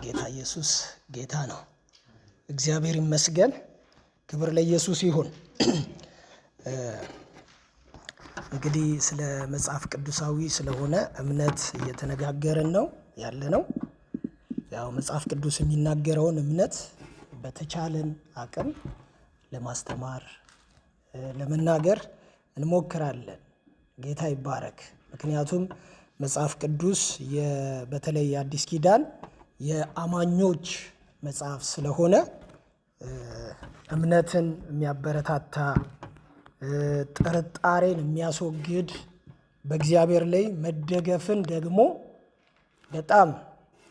ጌታ ኢየሱስ ጌታ ነው። እግዚአብሔር ይመስገን። ክብር ለኢየሱስ ይሁን። እንግዲህ ስለ መጽሐፍ ቅዱሳዊ ስለሆነ እምነት እየተነጋገርን ነው ያለነው። ያው መጽሐፍ ቅዱስ የሚናገረውን እምነት በተቻለን አቅም ለማስተማር ለመናገር እንሞክራለን። ጌታ ይባረክ። ምክንያቱም መጽሐፍ ቅዱስ በተለይ የአዲስ ኪዳን የአማኞች መጽሐፍ ስለሆነ እምነትን የሚያበረታታ ጥርጣሬን የሚያስወግድ በእግዚአብሔር ላይ መደገፍን ደግሞ በጣም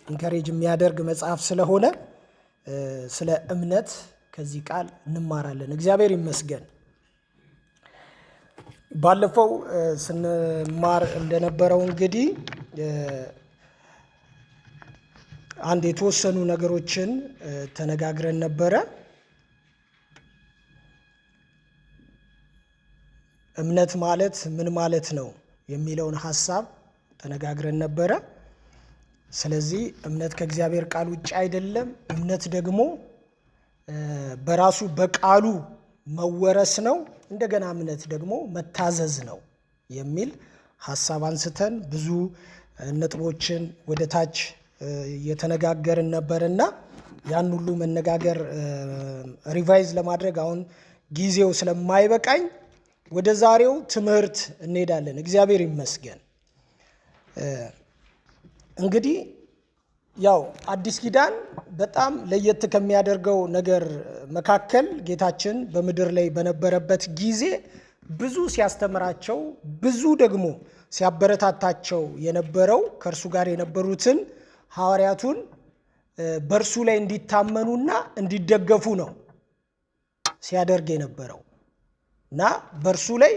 ኢንከሬጅ የሚያደርግ መጽሐፍ ስለሆነ ስለ እምነት ከዚህ ቃል እንማራለን። እግዚአብሔር ይመስገን። ባለፈው ስንማር እንደነበረው እንግዲህ አንድ የተወሰኑ ነገሮችን ተነጋግረን ነበረ። እምነት ማለት ምን ማለት ነው የሚለውን ሐሳብ ተነጋግረን ነበረ። ስለዚህ እምነት ከእግዚአብሔር ቃል ውጭ አይደለም። እምነት ደግሞ በራሱ በቃሉ መወረስ ነው። እንደገና እምነት ደግሞ መታዘዝ ነው የሚል ሐሳብ አንስተን ብዙ ነጥቦችን ወደ ታች እየተነጋገርን ነበርና ያን ሁሉ መነጋገር ሪቫይዝ ለማድረግ አሁን ጊዜው ስለማይበቃኝ ወደ ዛሬው ትምህርት እንሄዳለን። እግዚአብሔር ይመስገን። እንግዲህ ያው አዲስ ኪዳን በጣም ለየት ከሚያደርገው ነገር መካከል ጌታችን በምድር ላይ በነበረበት ጊዜ ብዙ ሲያስተምራቸው፣ ብዙ ደግሞ ሲያበረታታቸው የነበረው ከእርሱ ጋር የነበሩትን ሐዋርያቱን በእርሱ ላይ እንዲታመኑና እንዲደገፉ ነው ሲያደርግ የነበረው እና በእርሱ ላይ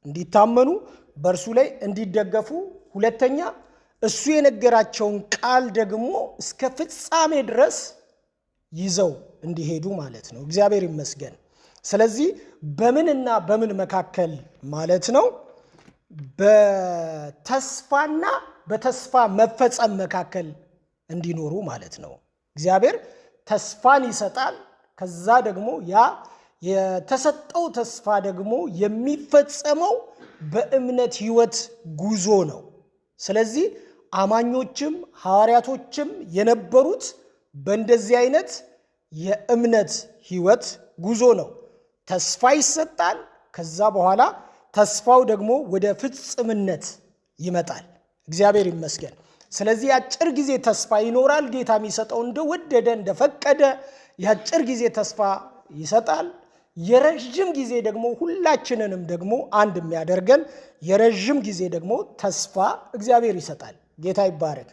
እንዲታመኑ፣ በእርሱ ላይ እንዲደገፉ፣ ሁለተኛ እሱ የነገራቸውን ቃል ደግሞ እስከ ፍጻሜ ድረስ ይዘው እንዲሄዱ ማለት ነው። እግዚአብሔር ይመስገን። ስለዚህ በምንና በምን መካከል ማለት ነው? በተስፋና በተስፋ መፈጸም መካከል እንዲኖሩ ማለት ነው። እግዚአብሔር ተስፋን ይሰጣል። ከዛ ደግሞ ያ የተሰጠው ተስፋ ደግሞ የሚፈጸመው በእምነት ሕይወት ጉዞ ነው። ስለዚህ አማኞችም ሐዋርያቶችም የነበሩት በእንደዚህ አይነት የእምነት ሕይወት ጉዞ ነው። ተስፋ ይሰጣል። ከዛ በኋላ ተስፋው ደግሞ ወደ ፍጽምነት ይመጣል። እግዚአብሔር ይመስገን። ስለዚህ የአጭር ጊዜ ተስፋ ይኖራል። ጌታ የሚሰጠው እንደወደደ እንደፈቀደ የአጭር ጊዜ ተስፋ ይሰጣል። የረዥም ጊዜ ደግሞ ሁላችንንም ደግሞ አንድ የሚያደርገን የረዥም ጊዜ ደግሞ ተስፋ እግዚአብሔር ይሰጣል። ጌታ ይባረክ።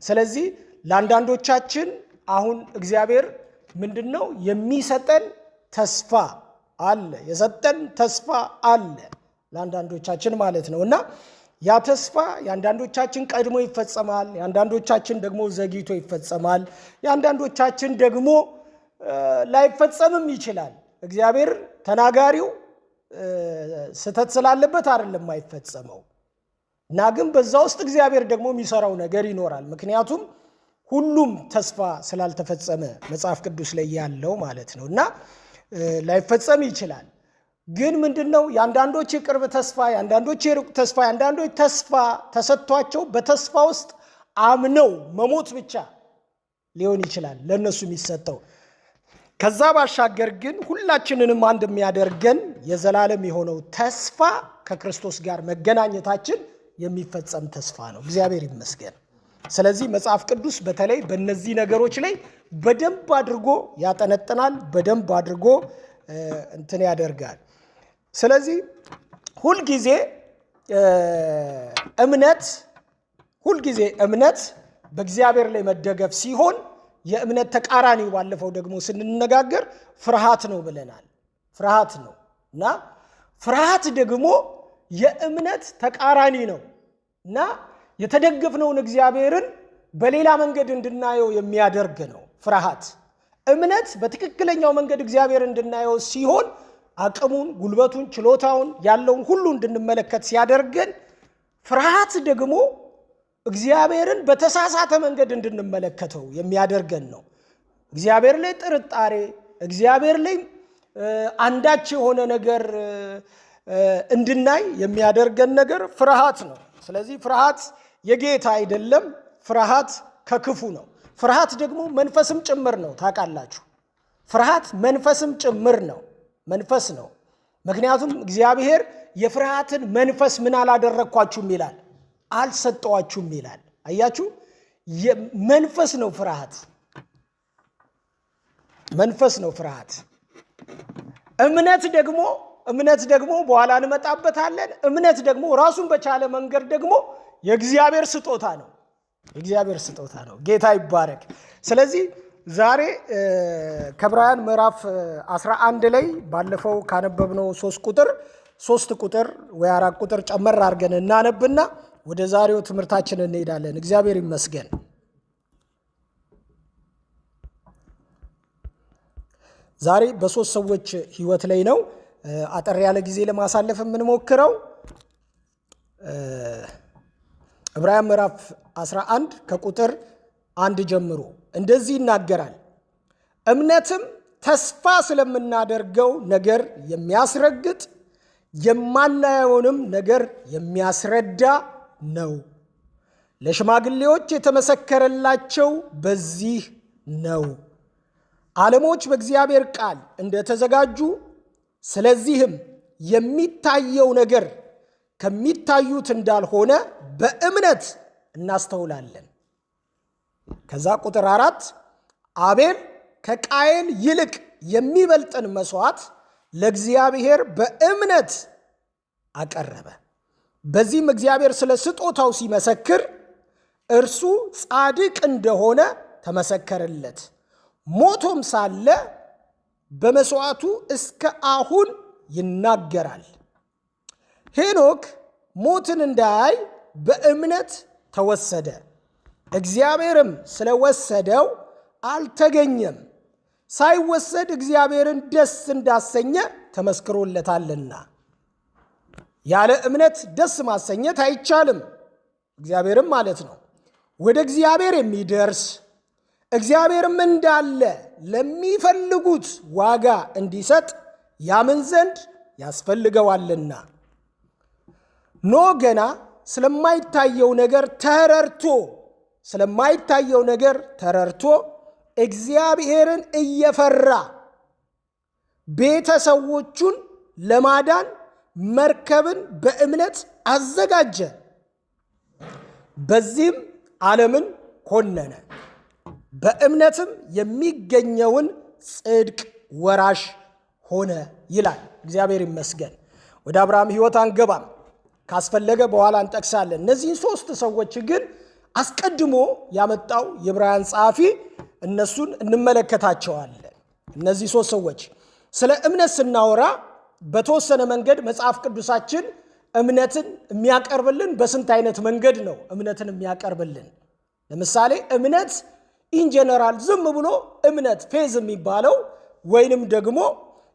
ስለዚህ ለአንዳንዶቻችን አሁን እግዚአብሔር ምንድነው የሚሰጠን ተስፋ አለ፣ የሰጠን ተስፋ አለ ለአንዳንዶቻችን ማለት ነው። እና ያ ተስፋ የአንዳንዶቻችን ቀድሞ ይፈጸማል፣ የአንዳንዶቻችን ደግሞ ዘግይቶ ይፈጸማል፣ የአንዳንዶቻችን ደግሞ ላይፈጸምም ይችላል። እግዚአብሔር ተናጋሪው ስህተት ስላለበት አይደለም የማይፈጸመው እና ግን በዛ ውስጥ እግዚአብሔር ደግሞ የሚሰራው ነገር ይኖራል። ምክንያቱም ሁሉም ተስፋ ስላልተፈጸመ መጽሐፍ ቅዱስ ላይ ያለው ማለት ነው እና ላይፈጸም ይችላል። ግን ምንድነው የአንዳንዶች የቅርብ ተስፋ፣ የአንዳንዶች የሩቅ ተስፋ፣ የአንዳንዶች ተስፋ ተሰጥቷቸው በተስፋ ውስጥ አምነው መሞት ብቻ ሊሆን ይችላል ለእነሱ የሚሰጠው። ከዛ ባሻገር ግን ሁላችንንም አንድ የሚያደርገን የዘላለም የሆነው ተስፋ ከክርስቶስ ጋር መገናኘታችን የሚፈጸም ተስፋ ነው። እግዚአብሔር ይመስገን። ስለዚህ መጽሐፍ ቅዱስ በተለይ በእነዚህ ነገሮች ላይ በደንብ አድርጎ ያጠነጥናል፣ በደንብ አድርጎ እንትን ያደርጋል። ስለዚህ ሁልጊዜ እምነት በእግዚአብሔር ላይ መደገፍ ሲሆን የእምነት ተቃራኒው ባለፈው ደግሞ ስንነጋገር ፍርሃት ነው ብለናል። ፍርሃት ነው እና ፍርሃት ደግሞ የእምነት ተቃራኒ ነው እና የተደገፍነውን እግዚአብሔርን በሌላ መንገድ እንድናየው የሚያደርግ ነው ፍርሃት። እምነት በትክክለኛው መንገድ እግዚአብሔር እንድናየው ሲሆን አቅሙን፣ ጉልበቱን፣ ችሎታውን ያለውን ሁሉ እንድንመለከት ሲያደርገን፣ ፍርሃት ደግሞ እግዚአብሔርን በተሳሳተ መንገድ እንድንመለከተው የሚያደርገን ነው። እግዚአብሔር ላይ ጥርጣሬ፣ እግዚአብሔር ላይ አንዳች የሆነ ነገር እንድናይ የሚያደርገን ነገር ፍርሃት ነው። ስለዚህ ፍርሃት የጌታ አይደለም፣ ፍርሃት ከክፉ ነው። ፍርሃት ደግሞ መንፈስም ጭምር ነው። ታውቃላችሁ፣ ፍርሃት መንፈስም ጭምር ነው፣ መንፈስ ነው። ምክንያቱም እግዚአብሔር የፍርሃትን መንፈስ ምን አላደረግኳችሁም ይላል፣ አልሰጠዋችሁም ይላል። አያችሁ፣ መንፈስ ነው ፍርሃት፣ መንፈስ ነው ፍርሃት። እምነት ደግሞ በኋላ እንመጣበታለን። እምነት ደግሞ ራሱን በቻለ መንገድ ደግሞ የእግዚአብሔር ስጦታ ነው፣ የእግዚአብሔር ስጦታ ነው። ጌታ ይባረክ። ስለዚህ ዛሬ ከዕብራውያን ምዕራፍ 11 ላይ ባለፈው ካነበብነው 3 ቁጥር ወይ 4 ቁጥር ጨመር አድርገን እናነብና ወደ ዛሬው ትምህርታችን እንሄዳለን። እግዚአብሔር ይመስገን። ዛሬ በሶስት ሰዎች ህይወት ላይ ነው አጠር ያለ ጊዜ ለማሳለፍ የምንሞክረው። ዕብራውያን ምዕራፍ 11 ከቁጥር 1 ጀምሮ እንደዚህ ይናገራል። እምነትም ተስፋ ስለምናደርገው ነገር የሚያስረግጥ የማናየውንም ነገር የሚያስረዳ ነው። ለሽማግሌዎች የተመሰከረላቸው በዚህ ነው። ዓለሞች በእግዚአብሔር ቃል እንደተዘጋጁ፣ ስለዚህም የሚታየው ነገር ከሚታዩት እንዳልሆነ በእምነት እናስተውላለን። ከዛ ቁጥር 4 አቤል ከቃየል ይልቅ የሚበልጥን መስዋዕት ለእግዚአብሔር በእምነት አቀረበ። በዚህም እግዚአብሔር ስለ ስጦታው ሲመሰክር እርሱ ጻድቅ እንደሆነ ተመሰከረለት። ሞቶም ሳለ በመስዋዕቱ እስከ አሁን ይናገራል። ሄኖክ ሞትን እንዳያይ በእምነት ተወሰደ፣ እግዚአብሔርም ስለወሰደው አልተገኘም። ሳይወሰድ እግዚአብሔርን ደስ እንዳሰኘ ተመስክሮለታልና። ያለ እምነት ደስ ማሰኘት አይቻልም፣ እግዚአብሔርም ማለት ነው። ወደ እግዚአብሔር የሚደርስ እግዚአብሔርም እንዳለ ለሚፈልጉት ዋጋ እንዲሰጥ ያምን ዘንድ ያስፈልገዋልና። ኖህ ገና ስለማይታየው ነገር ተረድቶ እግዚአብሔርን እየፈራ ቤተሰቦቹን ለማዳን መርከብን በእምነት አዘጋጀ። በዚህም ዓለምን ኮነነ፣ በእምነትም የሚገኘውን ጽድቅ ወራሽ ሆነ ይላል። እግዚአብሔር ይመስገን። ወደ አብርሃም ሕይወት አንገባም፣ ካስፈለገ በኋላ እንጠቅሳለን። እነዚህን 3 ሰዎች ግን አስቀድሞ ያመጣው የዕብራውያን ጸሐፊ እነሱን እንመለከታቸዋለን። እነዚህ 3 ሰዎች ስለ እምነት ስናወራ በተወሰነ መንገድ መጽሐፍ ቅዱሳችን እምነትን የሚያቀርብልን በስንት አይነት መንገድ ነው እምነትን የሚያቀርብልን? ለምሳሌ እምነት ኢንጀነራል ዝም ብሎ እምነት ፌዝ የሚባለው ወይንም ደግሞ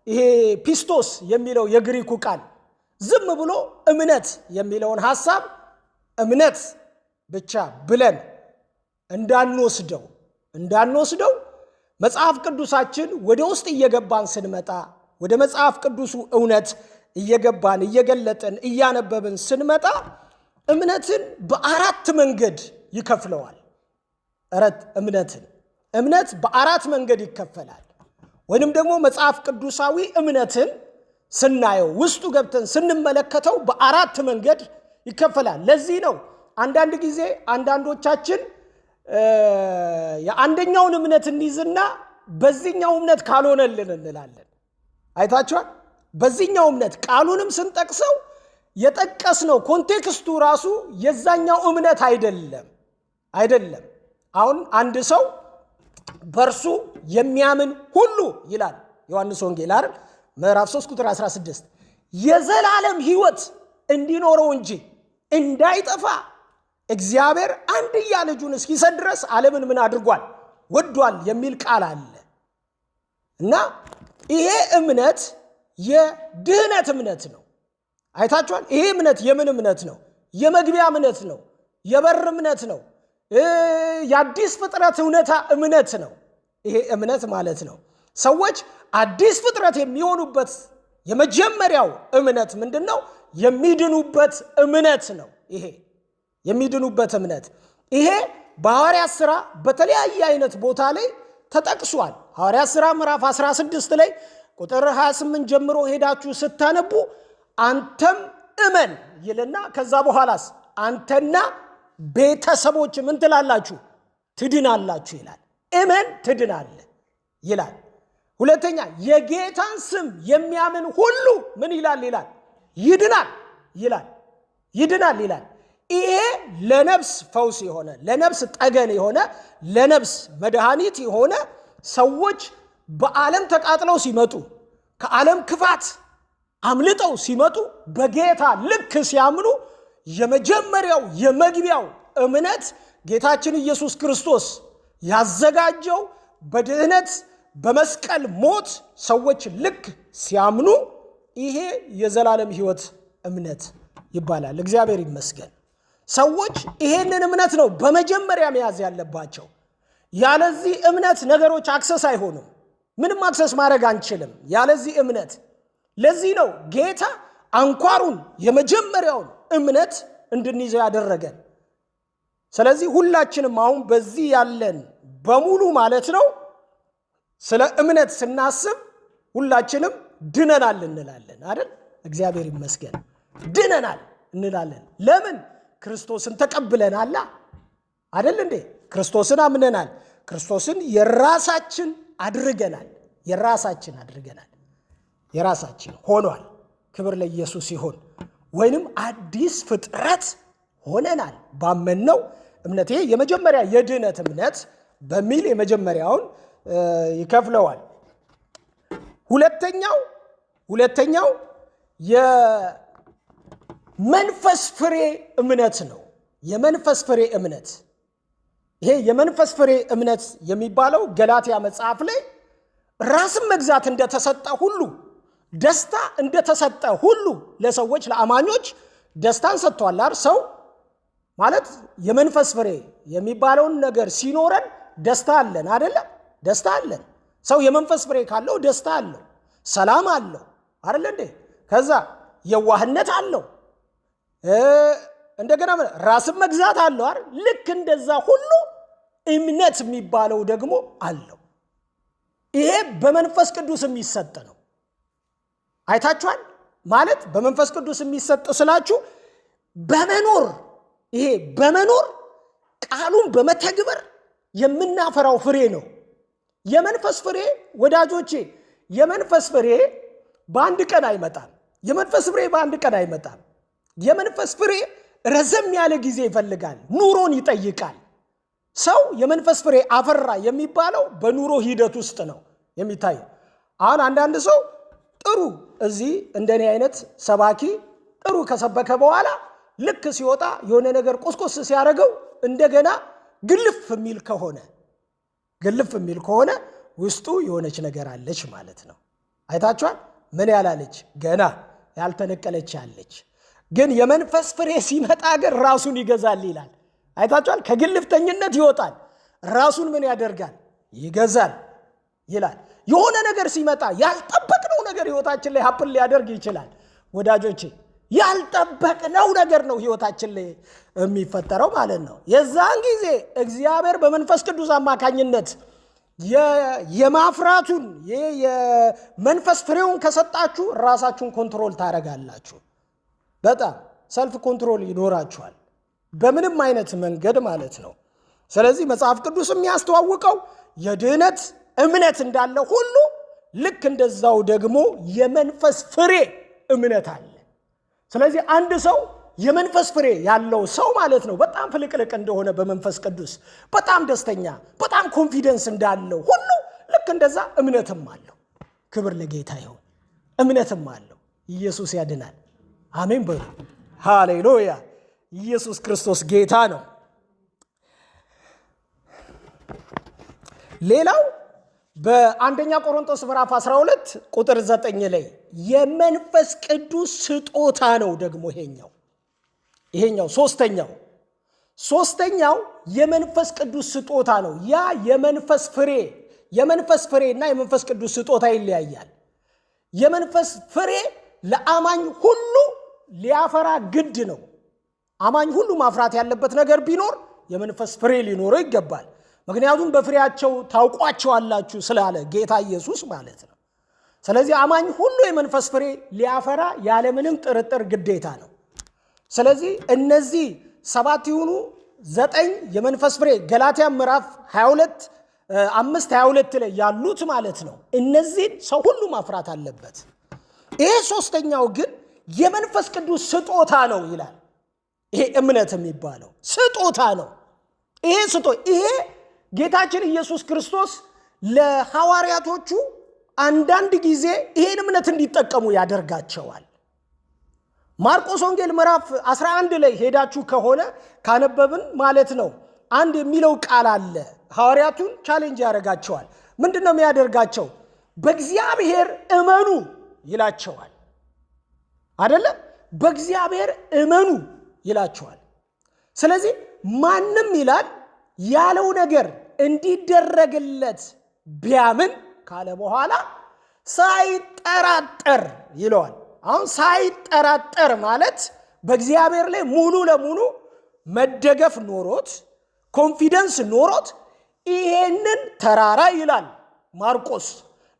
ይሄ ፒስቶስ የሚለው የግሪኩ ቃል ዝም ብሎ እምነት የሚለውን ሐሳብ እምነት ብቻ ብለን እንዳንወስደው መጽሐፍ ቅዱሳችን ወደ ውስጥ እየገባን ስንመጣ ወደ መጽሐፍ ቅዱሱ እውነት እየገባን እየገለጥን እያነበብን ስንመጣ እምነትን በ4 መንገድ ይከፍለዋል። እምነት በ4 መንገድ ይከፈላል። ወይንም ደግሞ መጽሐፍ ቅዱሳዊ እምነትን ስናየው ውስጡ ገብተን ስንመለከተው በ4 መንገድ ይከፈላል። ለዚህ ነው አንዳንድ ጊዜ አንዳንዶቻችን የአንደኛውን እምነት እንይዝና በዚህኛው እምነት ካልሆነልን እንላለን። አይታችኋል? በዚህኛው እምነት ቃሉንም ስንጠቅሰው የጠቀስነው ኮንቴክስቱ ራሱ የዛኛው እምነት አይደለም። አሁን አንድ ሰው በእርሱ የሚያምን ሁሉ ይላል ዮሐንስ ወንጌል አይደል? ምዕራፍ 3 ቁጥር 16 የዘላለም ሕይወት እንዲኖረው እንጂ እንዳይጠፋ እግዚአብሔር አንድያ ልጁን እስኪሰጥ ድረስ ዓለምን ምን አድርጓል? ወዷል የሚል ቃል አለ። እና ይሄ እምነት የድህነት እምነት ነው። አይታችኋል? ይሄ እምነት የምን እምነት ነው? የመግቢያ እምነት ነው። የበር እምነት ነው። የአዲስ ፍጥረት እምነት ነው። ይሄ እምነት ማለት ነው። ሰዎች አዲስ ፍጥረት የሚሆኑበት የመጀመሪያው እምነት ምንድነው? የሚድኑበት እምነት ነው። ይሄ የሚድኑበት እምነት ይሄ በሐዋርያት ሥራ በተለያየ አይነት ቦታ ላይ ተጠቅሷል። ሐዋርያት ሥራ ምዕራፍ 16 ላይ ቁጥር 28 ጀምሮ ሄዳችሁ ስታነቡ አንተም እመን ይልና ከዛ በኋላስ አንተና ቤተሰቦች ምን ትላላችሁ? ትድናላችሁ ይላል። እመን ትድናለህ ይላል። ሁለተኛ የጌታን ስም የሚያምን ሁሉ ምን ይላል? ይድናል ይላል። ይድናል ይላል። ይሄ ለነፍስ ፈውስ የሆነ ለነፍስ ጠገን የሆነ ለነፍስ መድኃኒት የሆነ ሰዎች በዓለም ተቃጥለው ሲመጡ ከዓለም ክፋት አምልጠው ሲመጡ በጌታ ልክ ሲያምኑ የመጀመሪያው የመግቢያው እምነት ጌታችን ኢየሱስ ክርስቶስ ያዘጋጀው በድህነት በመስቀል ሞት ሰዎች ልክ ሲያምኑ ይሄ የዘላለም ሕይወት እምነት ይባላል። እግዚአብሔር ይመስገን። ሰዎች ይሄንን እምነት ነው በመጀመሪያ መያዝ ያለባቸው። ያለዚህ እምነት ነገሮች አክሰስ አይሆኑም። ምንም አክሰስ ማድረግ አንችልም ያለዚህ እምነት። ለዚህ ነው ጌታ አንኳሩን የመጀመሪያውን እምነት እንድንይዘው ያደረገን። ስለዚህ ሁላችንም አሁን በዚህ ያለን በሙሉ ማለት ነው ስለ እምነት ስናስብ ሁላችንም ድነናል እንላለን አይደል? እግዚአብሔር ይመስገን ድነናል እንላለን። ለምን? ክርስቶስን ተቀብለናል አይደል እንዴ? ክርስቶስን አምነናል። ክርስቶስን የራሳችን አድርገናል። የራሳችን ሆኗል። ክብር ለኢየሱስ ይሁን። ወይንም አዲስ ፍጥረት ሆነናል ባመንነው እምነት። ይሄ የመጀመሪያ የድነት እምነት በሚል የመጀመሪያውን ይከፍለዋል። ሁለተኛው የመንፈስ ፍሬ እምነት ነው። የመንፈስ ፍሬ እምነት ይሄ የመንፈስ ፍሬ እምነት የሚባለው ገላትያ መጽሐፍ ላይ ራስን መግዛት እንደተሰጠ ሁሉ ደስታ እንደተሰጠ ሁሉ ለሰዎች ለአማኞች ደስታን ሰጥቷል። ሰው ማለት የመንፈስ ፍሬ የሚባለውን ነገር ሲኖረን ደስታ አለን አይደለ? ደስታ አለን። ሰው የመንፈስ ፍሬ ካለው ደስታ አለው፣ ሰላም አለው አይደለ እንዴ? ከዛ የዋህነት አለው፣ እንደገና ራስን መግዛት አለው አይደል? ልክ እንደዛ ሁሉ እምነት የሚባለው ደግሞ አለው። ይሄ በመንፈስ ቅዱስ የሚሰጥ ነው። አይታችኋል? ማለት በመንፈስ ቅዱስ የሚሰጥ ስላችሁ በመኖር ቃሉን በመተግበር የምናፈራው ፍሬ ነው። የመንፈስ ፍሬ ወዳጆቼ፣ የመንፈስ ፍሬ በአንድ ቀን አይመጣም። የመንፈስ ፍሬ ረዘም ያለ ጊዜ ይፈልጋል፣ ኑሮን ይጠይቃል። ሰው የመንፈስ ፍሬ አፈራ የሚባለው በኑሮ ሂደት ውስጥ ነው የሚታየው። አሁን አንዳንድ ሰው ጥሩ እዚህ እንደኔ አይነት ሰባኪ ጥሩ ከሰበከ በኋላ ልክ ሲወጣ የሆነ ነገር ቆስቆስ ሲያደርገው እንደገና ግልፍ የሚል ከሆነ ውስጡ የሆነች ነገር አለች ማለት ነው። አይታችኋል? ምን ያላለች ገና ያልተነቀለች ያለች። ግን የመንፈስ ፍሬ ሲመጣ ግን ራሱን ይገዛል ይላል። አይታችኋል? ከግልፍተኝነት ይወጣል፣ ራሱን ምን ያደርጋል? ይገዛል ይላል። የሆነ ነገር ሲመጣ ያልጠበቅነው ነገር ህይወታችን ላይ ሀፕን ሊያደርግ ይችላል። ወዳጆቼ ያልጠበቅነው ነገር ነው ህይወታችን ላይ የሚፈጠረው ማለት ነው። የዛን ጊዜ እግዚአብሔር በመንፈስ ቅዱስ አማካኝነት የማፍራቱን የመንፈስ ፍሬውን ከሰጣችሁ ራሳችሁን ኮንትሮል ታደርጋላችሁ። በጣም ሰልፍ ኮንትሮል ይኖራችኋል በምንም አይነት መንገድ ማለት ነው። ስለዚህ መጽሐፍ ቅዱስ የሚያስተዋውቀው የድህነት እምነት እንዳለ ሁሉ ልክ እንደዛው ደግሞ የመንፈስ ፍሬ እምነት አለ። ስለዚህ አንድ ሰው የመንፈስ ፍሬ ያለው ሰው ማለት ነው በጣም ፍልቅልቅ እንደሆነ በመንፈስ ቅዱስ በጣም ደስተኛ፣ በጣም ኮንፊደንስ እንዳለው ሁሉ ልክ እንደዛ እምነትም አለው። ክብር ለጌታ ይሁን። እምነትም አለው። ኢየሱስ ያድናል። አሜን በሉ። ሃሌሉያ። ኢየሱስ ክርስቶስ ጌታ ነው። ሌላው በአንደኛ ቆሮንቶስ ምዕራፍ 12 ቁጥር 9 ላይ የመንፈስ ቅዱስ ስጦታ ነው። ደግሞ ይሄኛው ሶስተኛው የመንፈስ ቅዱስ ስጦታ ነው። ያ የመንፈስ ፍሬና የመንፈስ ቅዱስ ስጦታ ይለያያል። የመንፈስ ፍሬ ለአማኝ ሁሉ ሊያፈራ ግድ ነው። አማኝ ሁሉ ማፍራት ያለበት ነገር ቢኖር የመንፈስ ፍሬ ሊኖረው ይገባል። ምክንያቱም በፍሬያቸው ታውቋቸዋላችሁ ስላለ ጌታ ኢየሱስ ማለት ነው። ስለዚህ አማኝ ሁሉ የመንፈስ ፍሬ ሊያፈራ ያለምንም ጥርጥር ግዴታ ነው። ስለዚህ እነዚህ 7 ይሁኑ 9 የመንፈስ ፍሬ ገላትያ ምዕራፍ 22 ላይ ያሉት ማለት ነው። እነዚህን ሰው ሁሉ ማፍራት አለበት። ይሄ ሶስተኛው ግን የመንፈስ ቅዱስ ስጦታ ነው ይላል። ይሄ እምነት የሚባለው ስጦታ ነው። ይሄ ጌታችን ኢየሱስ ክርስቶስ ለሐዋርያቶቹ አንዳንድ ጊዜ ይሄን እምነት እንዲጠቀሙ ያደርጋቸዋል። ማርቆስ ወንጌል ምዕራፍ 11 ላይ ሄዳችሁ ከሆነ ካነበብን ማለት ነው አንድ የሚለው ቃል አለ። ሐዋርያቱን ቻሌንጅ ያደርጋቸዋል። ምንድነው የሚያደርጋቸው? በእግዚአብሔር እመኑ ይላቸዋል። አይደለ? በእግዚአብሔር እመኑ ይላቸዋል። ስለዚህ ማንም ይላል ያለው ነገር እንዲደረግለት ቢያምን ካለ በኋላ ሳይጠራጠር ይለዋል። አሁን ሳይጠራጠር ማለት በእግዚአብሔር ላይ ሙሉ ለሙሉ መደገፍ ኖሮት ኮንፊደንስ ኖሮት ይሄንን ተራራ ይላል ማርቆስ።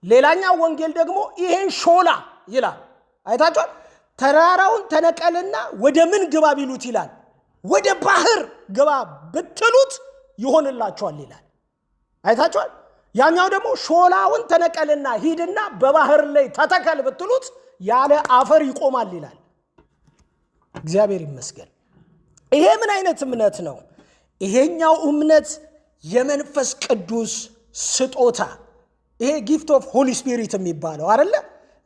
ሌላኛው ወንጌል ደግሞ ይሄን ሾላ ይላል። አይታችኋል? ተራራውን ተነቀልና ወደ ምን ግባ ቢሉት ይላል ወደ ባህር ግባ ብትሉት ይሆንላችኋል ይላል። አይታችኋል? ያኛው ደግሞ ሾላውን ተነቀልና ሂድና በባህር ላይ ተተከል ብትሉት ያለ አፈር ይቆማል ይላል። እግዚአብሔር ይመስገን። ይሄ ምን አይነት እምነት ነው? ይሄኛው እምነት የመንፈስ ቅዱስ ስጦታ፣ ይሄ ጊፍት ኦፍ ሆሊ ስፒሪት የሚባለው አይደለ?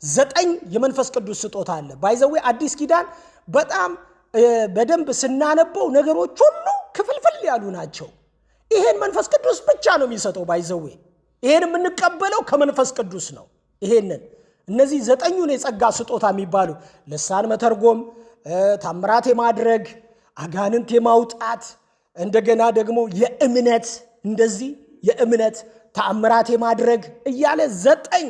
9 የመንፈስ ቅዱስ ስጦታ አለ። ባይዘዌ አዲስ ኪዳን በጣም በደንብ ስናነበው ነገሮች ሁሉ ክፍልፍል ያሉ ናቸው። ይሄን መንፈስ ቅዱስ ብቻ ነው የሚሰጠው። ባይዘዌ ይሄን የምንቀበለው ከመንፈስ ቅዱስ ነው። እነዚህ 9ኙን የጸጋ ስጦታ የሚባሉ ልሳን መተርጎም፣ ታምራት የማድረግ፣ አጋንንት የማውጣት፣ እንደገና ደግሞ የእምነት እንደዚህ የእምነት ታምራት የማድረግ እያለ 9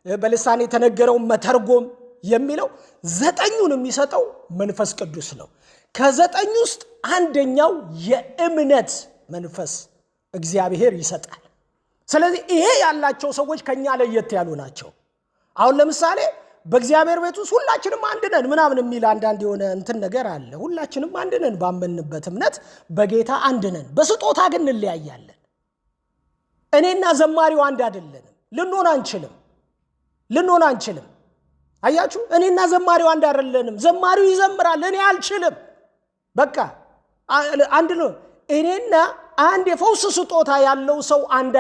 በልሳን የተነገረው መተርጎም የሚለው 9ኙን የሚሰጠው መንፈስ ቅዱስ ነው። ከ9 ውስጥ አንደኛው የእምነት መንፈስ እግዚአብሔር ይሰጣል። ስለዚህ ይሄ ያላቸው ሰዎች ከኛ ለየት ያሉ ናቸው። አሁን ለምሳሌ በእግዚአብሔር ቤት ውስጥ ሁላችንም አንድ ነን ምናምን የሚል አንዳንድ የሆነ እንትን ነገር አለ። ሁላችንም አንድ ነን ባመንበት እምነት በጌታ አንድ ነን። በስጦታ ግን እንለያያለን። እኔና ዘማሪው አንድ አይደለንም። ልንሆን አንችልም። አያችሁ? እኔና ዘማሪው አንድ አይደለንም። ዘማሪው ይዘምራል፣ እኔ አልችልም። በቃ አንድ ነው። እኔና አንድ የፈውስ ስጦታ ያለው ሰው አንድ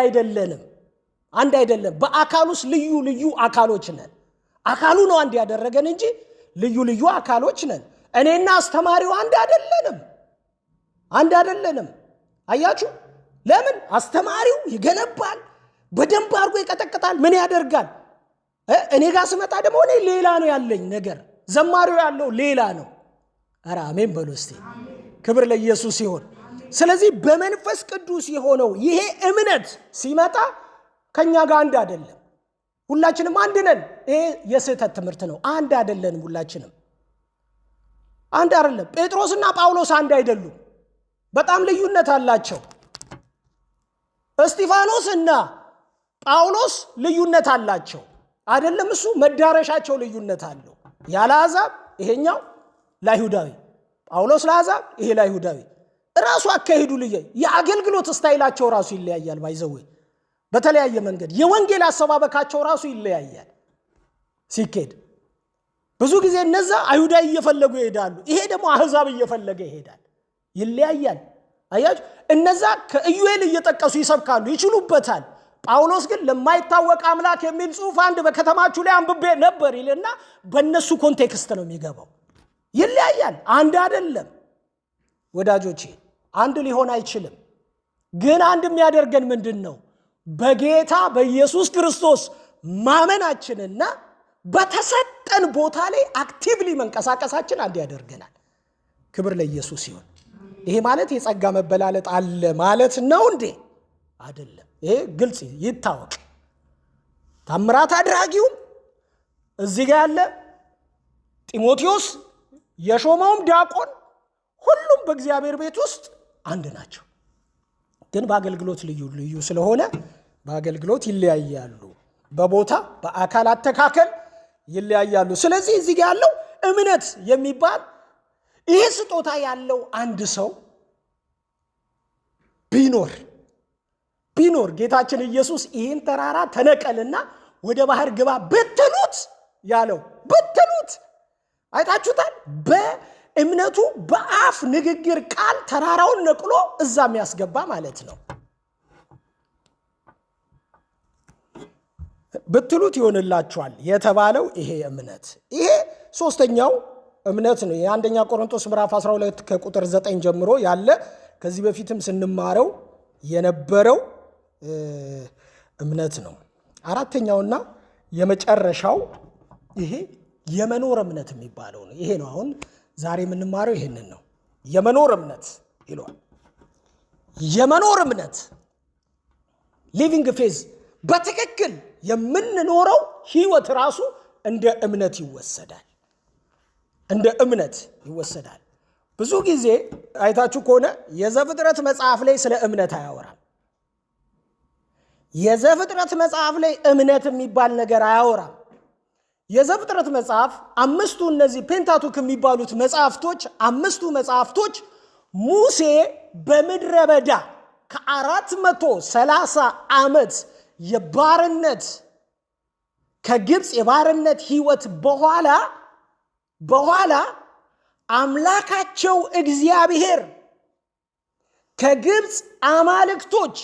አይደለም። በአካል ውስጥ ልዩ ልዩ አካሎች ነን። አካሉ ነው አንድ ያደረገን እንጂ ልዩ ልዩ አካሎች ነን። እኔና አስተማሪው አንድ አይደለንም። አያችሁ? ለምን? አስተማሪው ይገነባል፣ በደንብ አድርጎ ይቀጠቅጣል። ምን ያደርጋል? እኔ ጋር ስመጣ ደግሞ እኔ ሌላ ነው ያለኝ ነገር፣ ዘማሪው ያለው ሌላ ነው። ኧረ አሜን በሉ እስቲ። ክብር ለኢየሱስ ይሁን። ስለዚህ በመንፈስ ቅዱስ የሆነው ይሄ እምነት ሲመጣ ከኛ ጋር አንድ አይደለም። ሁላችንም አንድ ነን። ይሄ የስህተት ትምህርት ነው። አንድ አይደለንም። ሁላችንም አንድ አይደለም። ጴጥሮስና ጳውሎስ አንድ አይደሉም። በጣም ልዩነት አላቸው። እስጢፋኖስና ጳውሎስ ልዩነት አላቸው። አይደለም እሱ መዳረሻቸው ልዩነት አለው። ያለ አሕዛብ ይሄኛው ለአይሁዳዊ፣ ጳውሎስ ለአሕዛብ ይሄ ለአይሁዳዊ። ራሱ አካሄዱ የአገልግሎት ስታይላቸው ራሱ ይለያያል። ባይዘው በተለያየ መንገድ የወንጌል አሰባበካቸው ራሱ ይለያያል። ሲኬድ ብዙ ጊዜ እነዛ አይሁዳዊ እየፈለጉ ይሄዳሉ፣ ይሄ ደግሞ አሕዛብ እየፈለገ ይሄዳል። ይለያያል። አያችሁ? እነዛ ከኢዩኤል እየጠቀሱ ይሰብካሉ፣ ይችሉበታል። ጳውሎስ ግን ለማይታወቅ አምላክ የሚል ጽሑፍ አንድ በከተማችሁ ላይ አንብቤ ነበር ይልና በእነሱ ኮንቴክስት ነው የሚገባው። ይለያያል። አንድ አይደለም ወዳጆቼ፣ አንድ ሊሆን አይችልም። ግን አንድ የሚያደርገን ምንድን ነው? በጌታ በኢየሱስ ክርስቶስ ማመናችንና በተሰጠን ቦታ ላይ አክቲቭሊ መንቀሳቀሳችን አንድ ያደርገናል። ክብር ለኢየሱስ ይሁን። ይሄ ማለት የጸጋ መበላለጥ አለ ማለት ነው እንዴ? አይደለም። ይሄ ግልጽ ይታወቅ። ታምራት አድራጊውም እዚህ ጋር ያለ ጢሞቴዎስ የሾመውም ዲያቆን ሁሉም በእግዚአብሔር ቤት ውስጥ አንድ ናቸው። ግን በአገልግሎት ልዩ ስለሆነ በአገልግሎት ይለያያሉ። በቦታ በአካል አተካከል ይለያያሉ። ስለዚህ እዚህ ጋር ያለው እምነት የሚባል ይሄ ስጦታ ያለው አንድ ሰው ቢኖር ጌታችን ኢየሱስ ይህን ተራራ ተነቀልና ወደ ባህር ግባ ብትሉት ያለው አይታችሁታል። በእምነቱ በአፍ ንግግር ቃል ተራራውን ነቅሎ እዛም ያስገባ ማለት ነው። ብትሉት ይሆንላችኋል የተባለው ይሄ እምነት፣ ይሄ ሶስተኛው እምነት ነው። የአንደኛ ቆሮንቶስ ምዕራፍ 12 ከቁጥር 9 ጀምሮ ያለ ከዚህ በፊትም ስንማረው የነበረው እምነት ነው። አራተኛውና የመጨረሻው ይሄ የመኖር እምነት የሚባለው ነው። ይሄ ነው አሁን ዛሬ የምንማረው ይሄንን ነው። የመኖር እምነት ይሏል። የመኖር እምነት ሊቪንግ ፌዝ፣ በትክክል የምንኖረው ህይወት ራሱ እንደ እምነት ይወሰዳል። ብዙ ጊዜ አይታችሁ ከሆነ የዘፍጥረት መጽሐፍ ላይ ስለ እምነት አያወራም። የዘፍጥረት መጽሐፍ ላይ እምነት የሚባል ነገር አያወራም። የዘፍጥረት መጽሐፍ አምስቱ እነዚህ ፔንታቱክ የሚባሉት መጽሐፍቶች፣ አምስቱ መጽሐፍቶች ሙሴ በምድረ በዳ ከ430 ዓመት የባርነት ከግብፅ የባርነት ህይወት በኋላ አምላካቸው እግዚአብሔር ከግብፅ አማልክቶች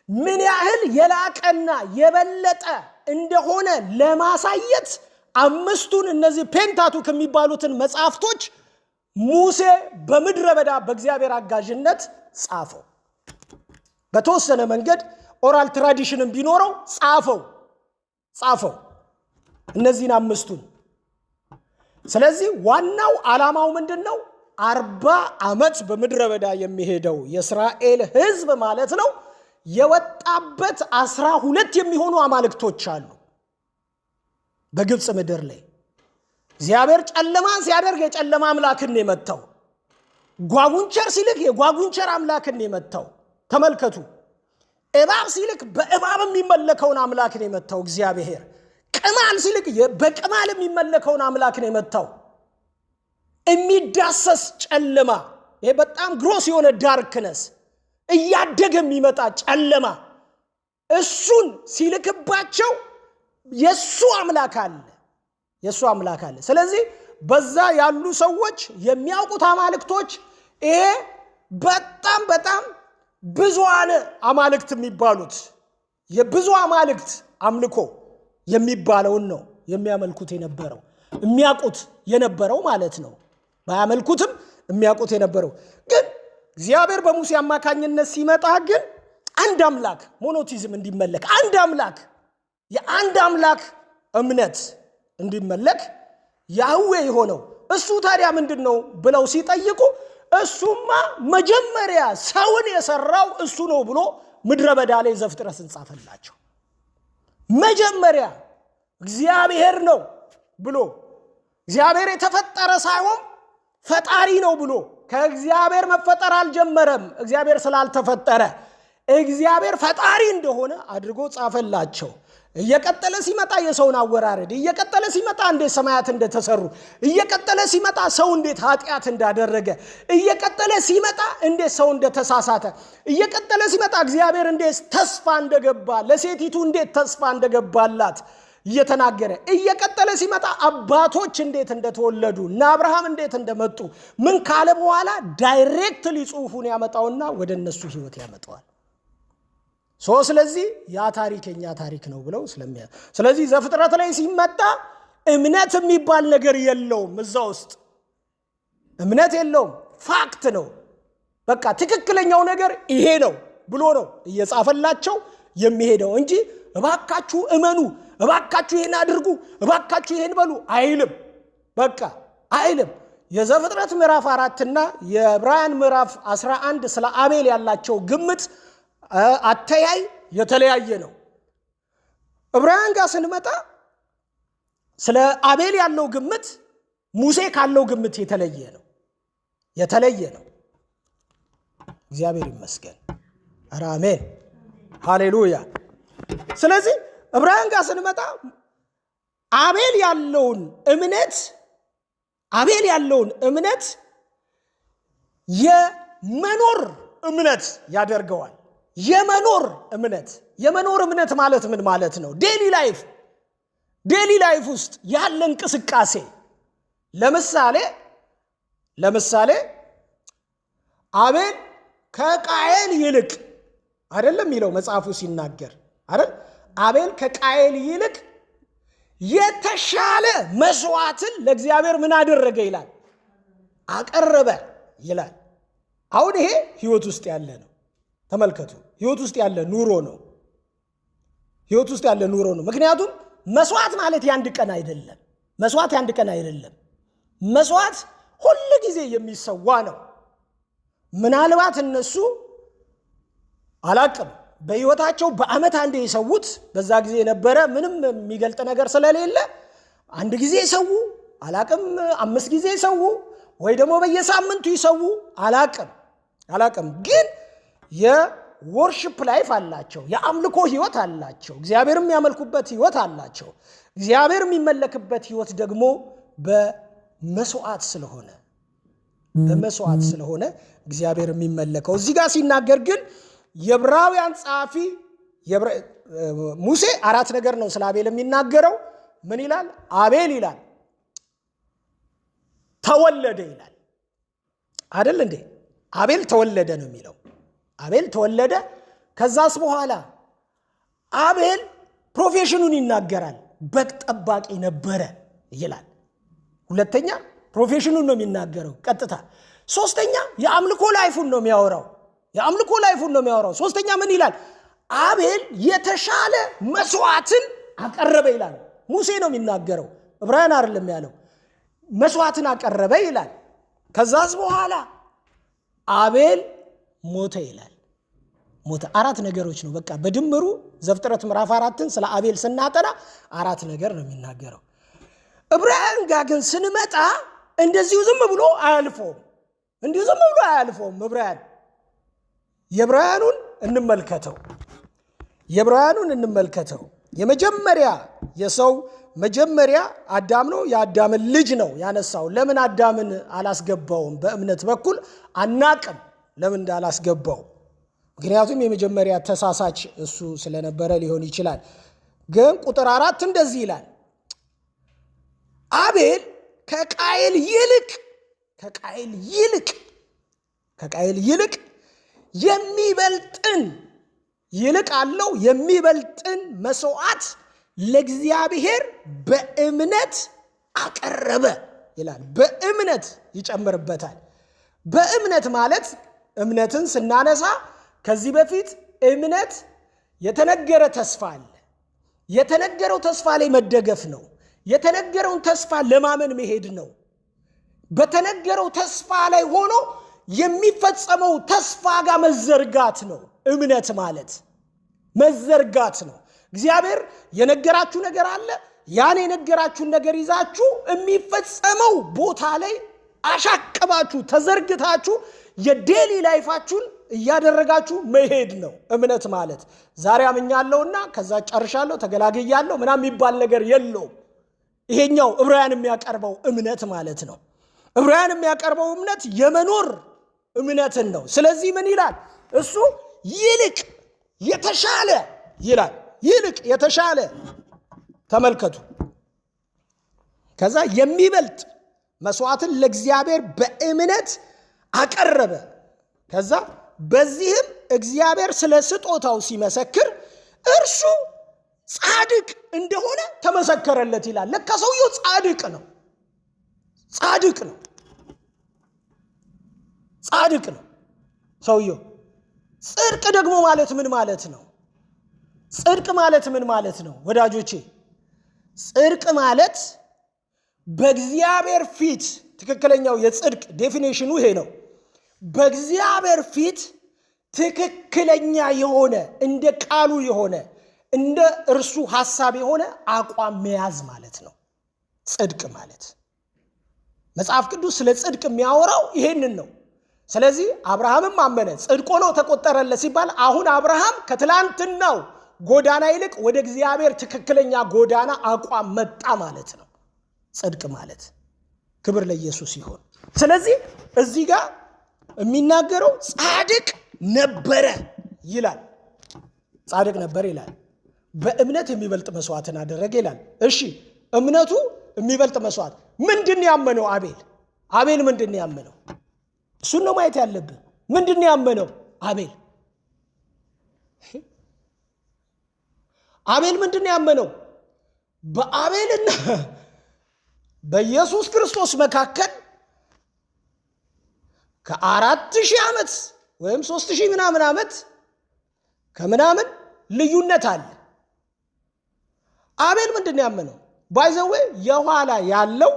ምን ያህል የላቀና የበለጠ እንደሆነ ለማሳየት አምስቱን እነዚህ ፔንታቱክ የሚባሉትን መጽሐፍቶች ሙሴ በምድረ በዳ በእግዚአብሔር አጋዥነት ጻፈው። በተወሰነ መንገድ ኦራል ትራዲሽንም ቢኖረው ጻፈው እነዚህን አምስቱን። ስለዚህ ዋናው ዓላማው ምንድን ነው? 40 ዓመት በምድረ በዳ የሚሄደው የእስራኤል ህዝብ ማለት ነው የወጣበት 12 የሚሆኑ አማልክቶች አሉ በግብፅ ምድር ላይ። እግዚአብሔር ጨለማን ሲያደርግ የጨለማ አምላክን የመታው፣ ጓጉንቸር ሲልክ የጓጉንቸር አምላክን የመታው። ተመልከቱ። እባብ ሲልክ በእባብ የሚመለከውን አምላክን የመታው እግዚአብሔር። ቅማል ሲልክ በቅማል የሚመለከውን አምላክን የመታው። የሚዳሰስ ጨለማ፣ ይሄ በጣም ግሮስ የሆነ ዳርክነስ፣ እያደገ የሚመጣ ጨለማ፣ እሱን ሲልክባቸው የሱ አምላክ አለ። ስለዚህ በዛ ያሉ ሰዎች የሚያውቁት አማልክቶች ይሄ በጣም ብዙሃን አማልክት የሚባሉት የብዙ አማልክት አምልኮ የሚባለውን ነው የሚያመልኩት የነበረው፣ የሚያውቁት የነበረው ማለት ነው። ባያመልኩትም የሚያውቁት የነበረው። ግን እግዚአብሔር በሙሴ አማካኝነት ሲመጣ ግን አንድ አምላክ ሞኖቲዝም እንዲመለክ፣ የአንድ አምላክ እምነት እንዲመለክ ያህዌ የሆነው እሱ ታዲያ ምንድን ነው ብለው ሲጠይቁ እሱማ መጀመሪያ ሰውን የሰራው እሱ ነው ብሎ ምድረ በዳ ላይ ዘፍጥረትን ጻፈላቸው። መጀመሪያ እግዚአብሔር ነው ብሎ፣ እግዚአብሔር የተፈጠረ ሳይሆን ፈጣሪ ነው ብሎ፣ ከእግዚአብሔር መፈጠር አልጀመረም። እግዚአብሔር ስላልተፈጠረ እግዚአብሔር ፈጣሪ እንደሆነ አድርጎ ጻፈላቸው። እየቀጠለ ሲመጣ የሰውን አወራረድ፣ እየቀጠለ ሲመጣ እንዴት ሰማያት እንደተሰሩ፣ እየቀጠለ ሲመጣ ሰው እንዴት ኃጢአት እንዳደረገ፣ እየቀጠለ ሲመጣ እንዴት ሰው እንደተሳሳተ፣ እየቀጠለ ሲመጣ እግዚአብሔር እንዴት ተስፋ እንደገባ ለሴቲቱ እንዴት ተስፋ እንደገባላት እየተናገረ፣ እየቀጠለ ሲመጣ አባቶች እንዴት እንደተወለዱ እና አብርሃም እንዴት እንደመጡ ምን ካለ በኋላ ዳይሬክትሊ ጽሑፉን ያመጣውና ወደ እነሱ ህይወት ያመጣዋል። ስለዚህ ያ ታሪክ የኛ ታሪክ ነው ብለው ስለዚህ ዘፍጥረት ላይ ሲመጣ እምነት የሚባል ነገር የለውም። እዛ ውስጥ እምነት የለውም፣ ፋክት ነው። በቃ ትክክለኛው ነገር ይሄ ነው ብሎ ነው እየጻፈላቸው የሚሄደው እንጂ እባካችሁ እመኑ፣ እባካችሁ ይሄን አድርጉ፣ እባካችሁ ይሄን በሉ አይልም። በቃ አይልም። የዘፍጥረት ምዕራፍ 4 እና የዕብራውያን ምዕራፍ 11 ስለ አቤል ያላቸው ግምት አተያይ የተለያየ ነው። ዕብራውያን ጋር ስንመጣ ስለ አቤል ያለው ግምት ሙሴ ካለው ግምት የተለየ ነው። እግዚአብሔር ይመስገን። ኧረ አሜን ሃሌሉያ። ስለዚህ ዕብራውያን ጋር ስንመጣ አቤል ያለውን እምነት የመኖር እምነት ያደርገዋል። የመኖር እምነት ማለት ምን ማለት ነው? ዴሊ ላይፍ ውስጥ ያለ እንቅስቃሴ። ለምሳሌ አቤል ከቃየል ይልቅ አይደለም የሚለው መጽሐፉ ሲናገር አይደል? አቤል ከቃየል ይልቅ የተሻለ መስዋዕትን ለእግዚአብሔር ምን አደረገ ይላል? አቀረበ ይላል። አሁን ይሄ ህይወት ውስጥ ያለ ነው። ተመልከቱ፣ ህይወት ውስጥ ያለ ኑሮ ነው። ምክንያቱም መስዋዕት ማለት ያንድ ቀን አይደለም። መስዋዕት ሁሉ ጊዜ የሚሰዋ ነው። ምናልባት እነሱ አላቅም በህይወታቸው በአመት አንዴ የሰውት በዛ ጊዜ የነበረ ምንም የሚገልጥ ነገር ስለሌለ አንድ ጊዜ ይሰው አላቅም፣ 5 ጊዜ ይሰው ወይ ደግሞ በየሳምንቱ ይሰው አላቅም። ግን የወርሺፕ ላይፍ አላቸው፣ የአምልኮ ህይወት አላቸው፣ እግዚአብሔር የሚያመልኩበት ህይወት አላቸው። እግዚአብሔር የሚመለክበት ህይወት ደግሞ በመስዋዕት ስለሆነ እግዚአብሔር የሚመለከው። እዚህ ጋር ሲናገር ግን የዕብራውያን ጸሐፊ ሙሴ 4 ነገር ነው ስለ አቤል የሚናገረው። ምን ይላል? አቤል ይላል ተወለደ ይላል አይደል እንዴ? አቤል ተወለደ ነው የሚለው። አቤል ተወለደ። ከዛስ በኋላ አቤል ፕሮፌሽኑን ይናገራል። በግ ጠባቂ ነበረ ይላል። ሁለተኛ ፕሮፌሽኑን ነው የሚናገረው ቀጥታ። ሶስተኛ የአምልኮ ላይፉን ነው የሚያወራው። ሶስተኛ ምን ይላል? አቤል የተሻለ መስዋዕትን አቀረበ ይላል። ሙሴ ነው የሚናገረው፣ ዕብራውያን አይደለም ያለው። መስዋዕትን አቀረበ ይላል። ከዛስ በኋላ አቤል ሞተ ይላል። 4 ነገሮች ነው በቃ በድምሩ ዘፍጥረት ምዕራፍ 4ን ስለ አቤል ስናጠና 4 ነገር ነው የሚናገረው። ዕብራውያን ጋር ግን ስንመጣ እንደዚሁ ዝም ብሎ አያልፈውም። ዕብራውያን የዕብራውያኑን እንመልከተው። መጀመሪያ አዳም ነው። የአዳምን ልጅ ነው ያነሳው። ለምን አዳምን አላስገባውም? በእምነት በኩል አናቅም ለምን እንዳላስገባው። ምክንያቱም የመጀመሪያ ተሳሳች እሱ ስለነበረ ሊሆን ይችላል። ግን ቁጥር 4 እንደዚህ ይላል፣ አቤል ከቃየል ይልቅ የሚበልጥን መስዋዕት ለእግዚአብሔር በእምነት አቀረበ ይላል። በእምነት ይጨምርበታል። በእምነት ማለት እምነትን ስናነሳ ከዚህ በፊት እምነት የተነገረ ተስፋ አለ። የተነገረው ተስፋ ላይ መደገፍ ነው። የተነገረውን ተስፋ ለማመን መሄድ ነው። በተነገረው ተስፋ ላይ ሆኖ የሚፈጸመው ተስፋ ጋር መዘርጋት ነው። እምነት ማለት መዘርጋት ነው። እግዚአብሔር የነገራችሁ ነገር አለ። ያን የነገራችሁን ነገር ይዛችሁ የሚፈጸመው ቦታ ላይ አሻቀባችሁ ተዘርግታችሁ የዴሊ ላይፋችሁን እያደረጋችሁ መሄድ ነው እምነት ማለት። ዛሬ አምኛለሁና ከዛ ጨርሻለሁ ተገላግያለሁ ምናምን የሚባል ነገር የለውም። ይሄኛው ዕብራውያን የሚያቀርበው እምነት ማለት ነው። ዕብራውያን የሚያቀርበው እምነት የመኖር እምነትን ነው። ስለዚህ ምን ይላል እሱ? ይልቅ የተሻለ ይላል። ይልቅ የተሻለ ተመልከቱ። ከዛ የሚበልጥ መስዋዕትን ለእግዚአብሔር በእምነት አቀረበ። ከዛ በዚህም እግዚአብሔር ስለ ስጦታው ሲመሰክር እርሱ ጻድቅ እንደሆነ ተመሰከረለት ይላል። ለካ ሰውየው ጻድቅ ነው። ሰውየው። ጽድቅ ደግሞ ማለት ምን ማለት ነው? ጽድቅ ማለት ምን ማለት ነው ወዳጆቼ? ጽድቅ ማለት በእግዚአብሔር ፊት ትክክለኛው የጽድቅ ዴፊኒሽኑ ይሄ ነው። በእግዚአብሔር ፊት ትክክለኛ የሆነ እንደ ቃሉ የሆነ እንደ እርሱ ሐሳብ የሆነ አቋም መያዝ ማለት ነው ጽድቅ ማለት። መጽሐፍ ቅዱስ ስለ ጽድቅ የሚያወራው ይሄንን ነው። ስለዚህ አብርሃምም አመነ ጽድቅ ሆኖ ተቆጠረለት ሲባል አሁን አብርሃም ከትላንትናው ጎዳና ይልቅ ወደ እግዚአብሔር ትክክለኛ ጎዳና አቋም መጣ ማለት ነው ጽድቅ ማለት። ክብር ለኢየሱስ ይሁን። ስለዚህ እዚህ ጋር የሚናገረው ጻድቅ ነበረ ይላል። ጻድቅ ነበር ይላል። በእምነት የሚበልጥ መስዋዕትን አደረገ ይላል። እሺ እምነቱ የሚበልጥ መስዋዕት ምንድን ያመነው? አቤል ምንድን ያመነው? እሱን ነው ማየት ያለብን። ምንድን ያመነው አቤል ምንድን ያመነው? በአቤልና በኢየሱስ ክርስቶስ መካከል ከ4000 ዓመት ወይም 3000 ምናምን ዓመት ከምናምን ልዩነት አለ። አቤል ምንድን ያመነው? ባይዘዌ የኋላ ያለው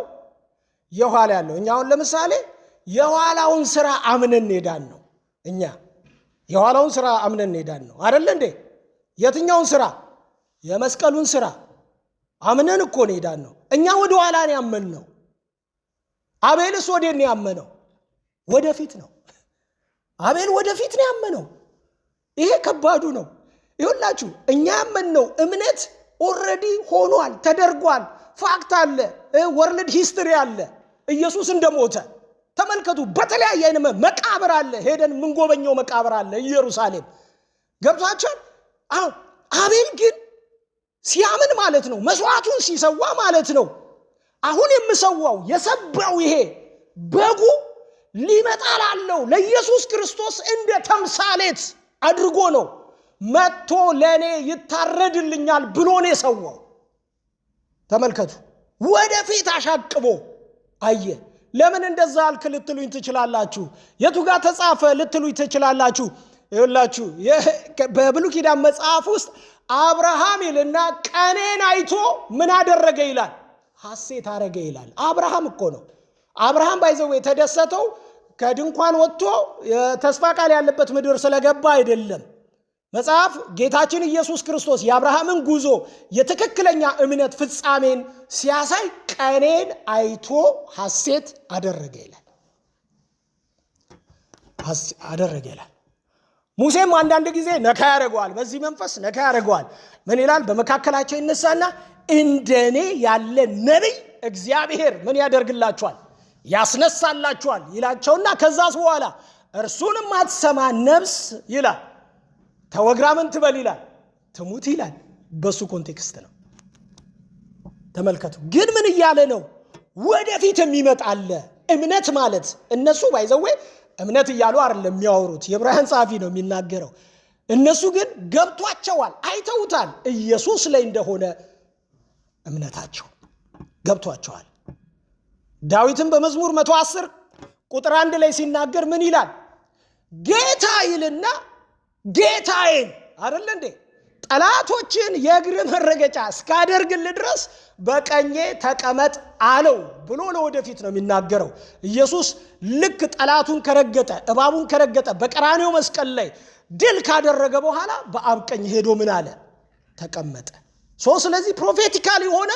እኛ አሁን ለምሳሌ የኋላውን ስራ አምነን ሄዳን ነው። እኛ የኋላውን ስራ አምነን ሄዳን ነው አይደል እንዴ? የትኛውን ስራ? የመስቀሉን ስራ አምነን እኮ ነው ሄዳን ነው። እኛ ወደ ኋላ ነው ያመንነው። አቤልስ ወዴት ነው ያመነው? ወደፊት ነው። አቤል ወደፊት ነው ያመነው። ይሄ ከባዱ ነው። ይሁላችሁ እኛ ያመንነው እምነት ኦልሬዲ ሆኗል፣ ተደርጓል። ፋክት አለ፣ ወርልድ ሂስትሪ አለ። ኢየሱስ እንደሞተ ተመልከቱ። በተለያየ አይነት መቃብር አለ፣ ሄደን ምንጎበኘው መቃብር አለ ኢየሩሳሌም። ገብቷችኋል? አቤል ግን ሲያምን ማለት ነው መስዋዕቱን ሲሰዋ ማለት ነው አሁን የምሰዋው የሰባው ይሄ በጉ ሊመጣ ላለው ለኢየሱስ ክርስቶስ እንደ ተምሳሌት አድርጎ ነው መጥቶ ለኔ ይታረድልኛል ብሎ ነው የሰዋው። ተመልከቱ። ወደፊት አሻቅቦ አየ። ለምን እንደዛ አልክ ልትሉኝ ትችላላችሁ። የቱ ጋር ተጻፈ ልትሉኝ ትችላላችሁ። ይኸውላችሁ በብሉይ ኪዳን መጽሐፍ ውስጥ አብርሃም ይልና ቀኔን አይቶ ምን አደረገ ይላል? ሐሴት አረገ ይላል። አብርሃም እኮ ነው። አብርሃም ባይዘው የተደሰተው ከድንኳን ወጥቶ ተስፋ ቃል ያለበት ምድር ስለገባ አይደለም። መጽሐፍ ጌታችን ኢየሱስ ክርስቶስ የአብርሃምን ጉዞ የትክክለኛ እምነት ፍጻሜን ሲያሳይ ቀኔን አይቶ ሐሴት አደረገ ይላል። አደረገ ይላል። ሙሴም አንዳንድ ጊዜ ነካ ያደርገዋል። በዚህ መንፈስ ነካ ያደርገዋል። ምን ይላል? በመካከላቸው ይነሳና እንደኔ ያለ ነቢይ እግዚአብሔር ምን ያደርግላችኋል? ያስነሳላችኋል ይላቸውና ከዛስ በኋላ እርሱንም አትሰማ ነፍስ ይላል ተወግራ ምን ትበል ይላል? ትሙት ይላል። በሱ ኮንቴክስት ነው። ተመልከቱ። ግን ምን እያለ ነው? ወደፊት የሚመጣ አለ። እምነት ማለት እነሱ ባይዘው እምነት እያሉ አይደለም የሚያወሩት። የዕብራውያን ጸሐፊ ነው የሚናገረው። እነሱ ግን ገብቷቸዋል፣ አይተውታል። ኢየሱስ ላይ እንደሆነ እምነታቸው ገብቷቸዋል። ዳዊትም በመዝሙር 110 ቁጥር 1 ላይ ሲናገር ምን ይላል? ጌታ ይልና ጌታዬን አይደል እንዴ ጠላቶችን የእግር መረገጫ እስካደርግልህ ድረስ በቀኜ ተቀመጥ አለው ብሎ ለወደፊት ነው የሚናገረው። ኢየሱስ ልክ ጠላቱን ከረገጠ እባቡን ከረገጠ በቀራንዮ መስቀል ላይ ድል ካደረገ በኋላ በአብ ቀኝ ሄዶ ምን አለ? ተቀመጠ። ስለዚህ ፕሮፌቲካል የሆነ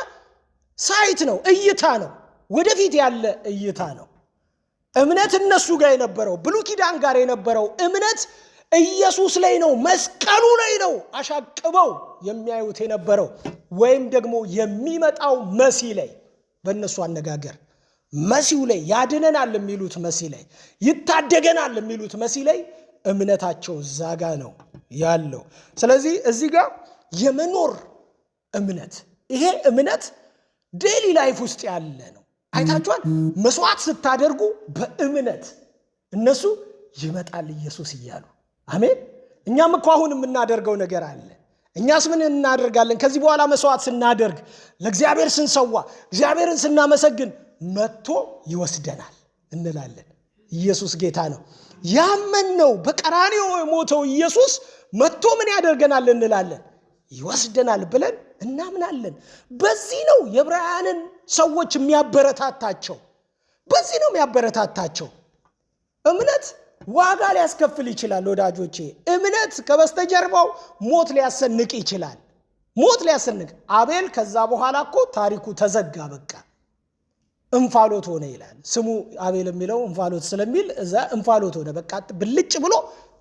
ሳይት ነው፣ እይታ ነው፣ ወደፊት ያለ እይታ ነው። እምነት እነሱ ጋር የነበረው ብሉይ ኪዳን ጋር የነበረው እምነት ኢየሱስ ላይ ነው፣ መስቀሉ ላይ ነው አሻቅበው የሚያዩት የነበረው። ወይም ደግሞ የሚመጣው መሲህ ላይ፣ በእነሱ አነጋገር መሲሁ ላይ ያድነናል የሚሉት መሲህ ላይ፣ ይታደገናል የሚሉት መሲህ ላይ እምነታቸው ዛጋ ነው ያለው። ስለዚህ እዚህ ጋር የመኖር እምነት፣ ይሄ እምነት ዴሊ ላይፍ ውስጥ ያለ ነው። አይታችኋል? መስዋዕት ስታደርጉ በእምነት እነሱ ይመጣል ኢየሱስ እያሉ አሜን። እኛም እኮ አሁን የምናደርገው ነገር አለ። እኛስ ምን እናደርጋለን? ከዚህ በኋላ መስዋዕት ስናደርግ፣ ለእግዚአብሔር ስንሰዋ፣ እግዚአብሔርን ስናመሰግን መጥቶ ይወስደናል እንላለን። ኢየሱስ ጌታ ነው። ያመንነው በቀራንዮ የሞተው ኢየሱስ መጥቶ ምን ያደርገናል እንላለን? ይወስደናል ብለን እናምናለን። በዚህ ነው የዕብራውያንን ሰዎች የሚያበረታታቸው። በዚህ ነው የሚያበረታታቸው። እምነት ዋጋ ሊያስከፍል ይችላል ወዳጆቼ። እምነት ከበስተጀርባው ሞት ሊያሰንቅ ይችላል። ሞት ሊያሰንቅ አቤል ከዛ በኋላ እኮ ታሪኩ ተዘጋ። በቃ እንፋሎት ሆነ ይላል። ስሙ አቤል የሚለው እንፋሎት ስለሚል እዛ እንፋሎት ሆነ። በቃ ብልጭ ብሎ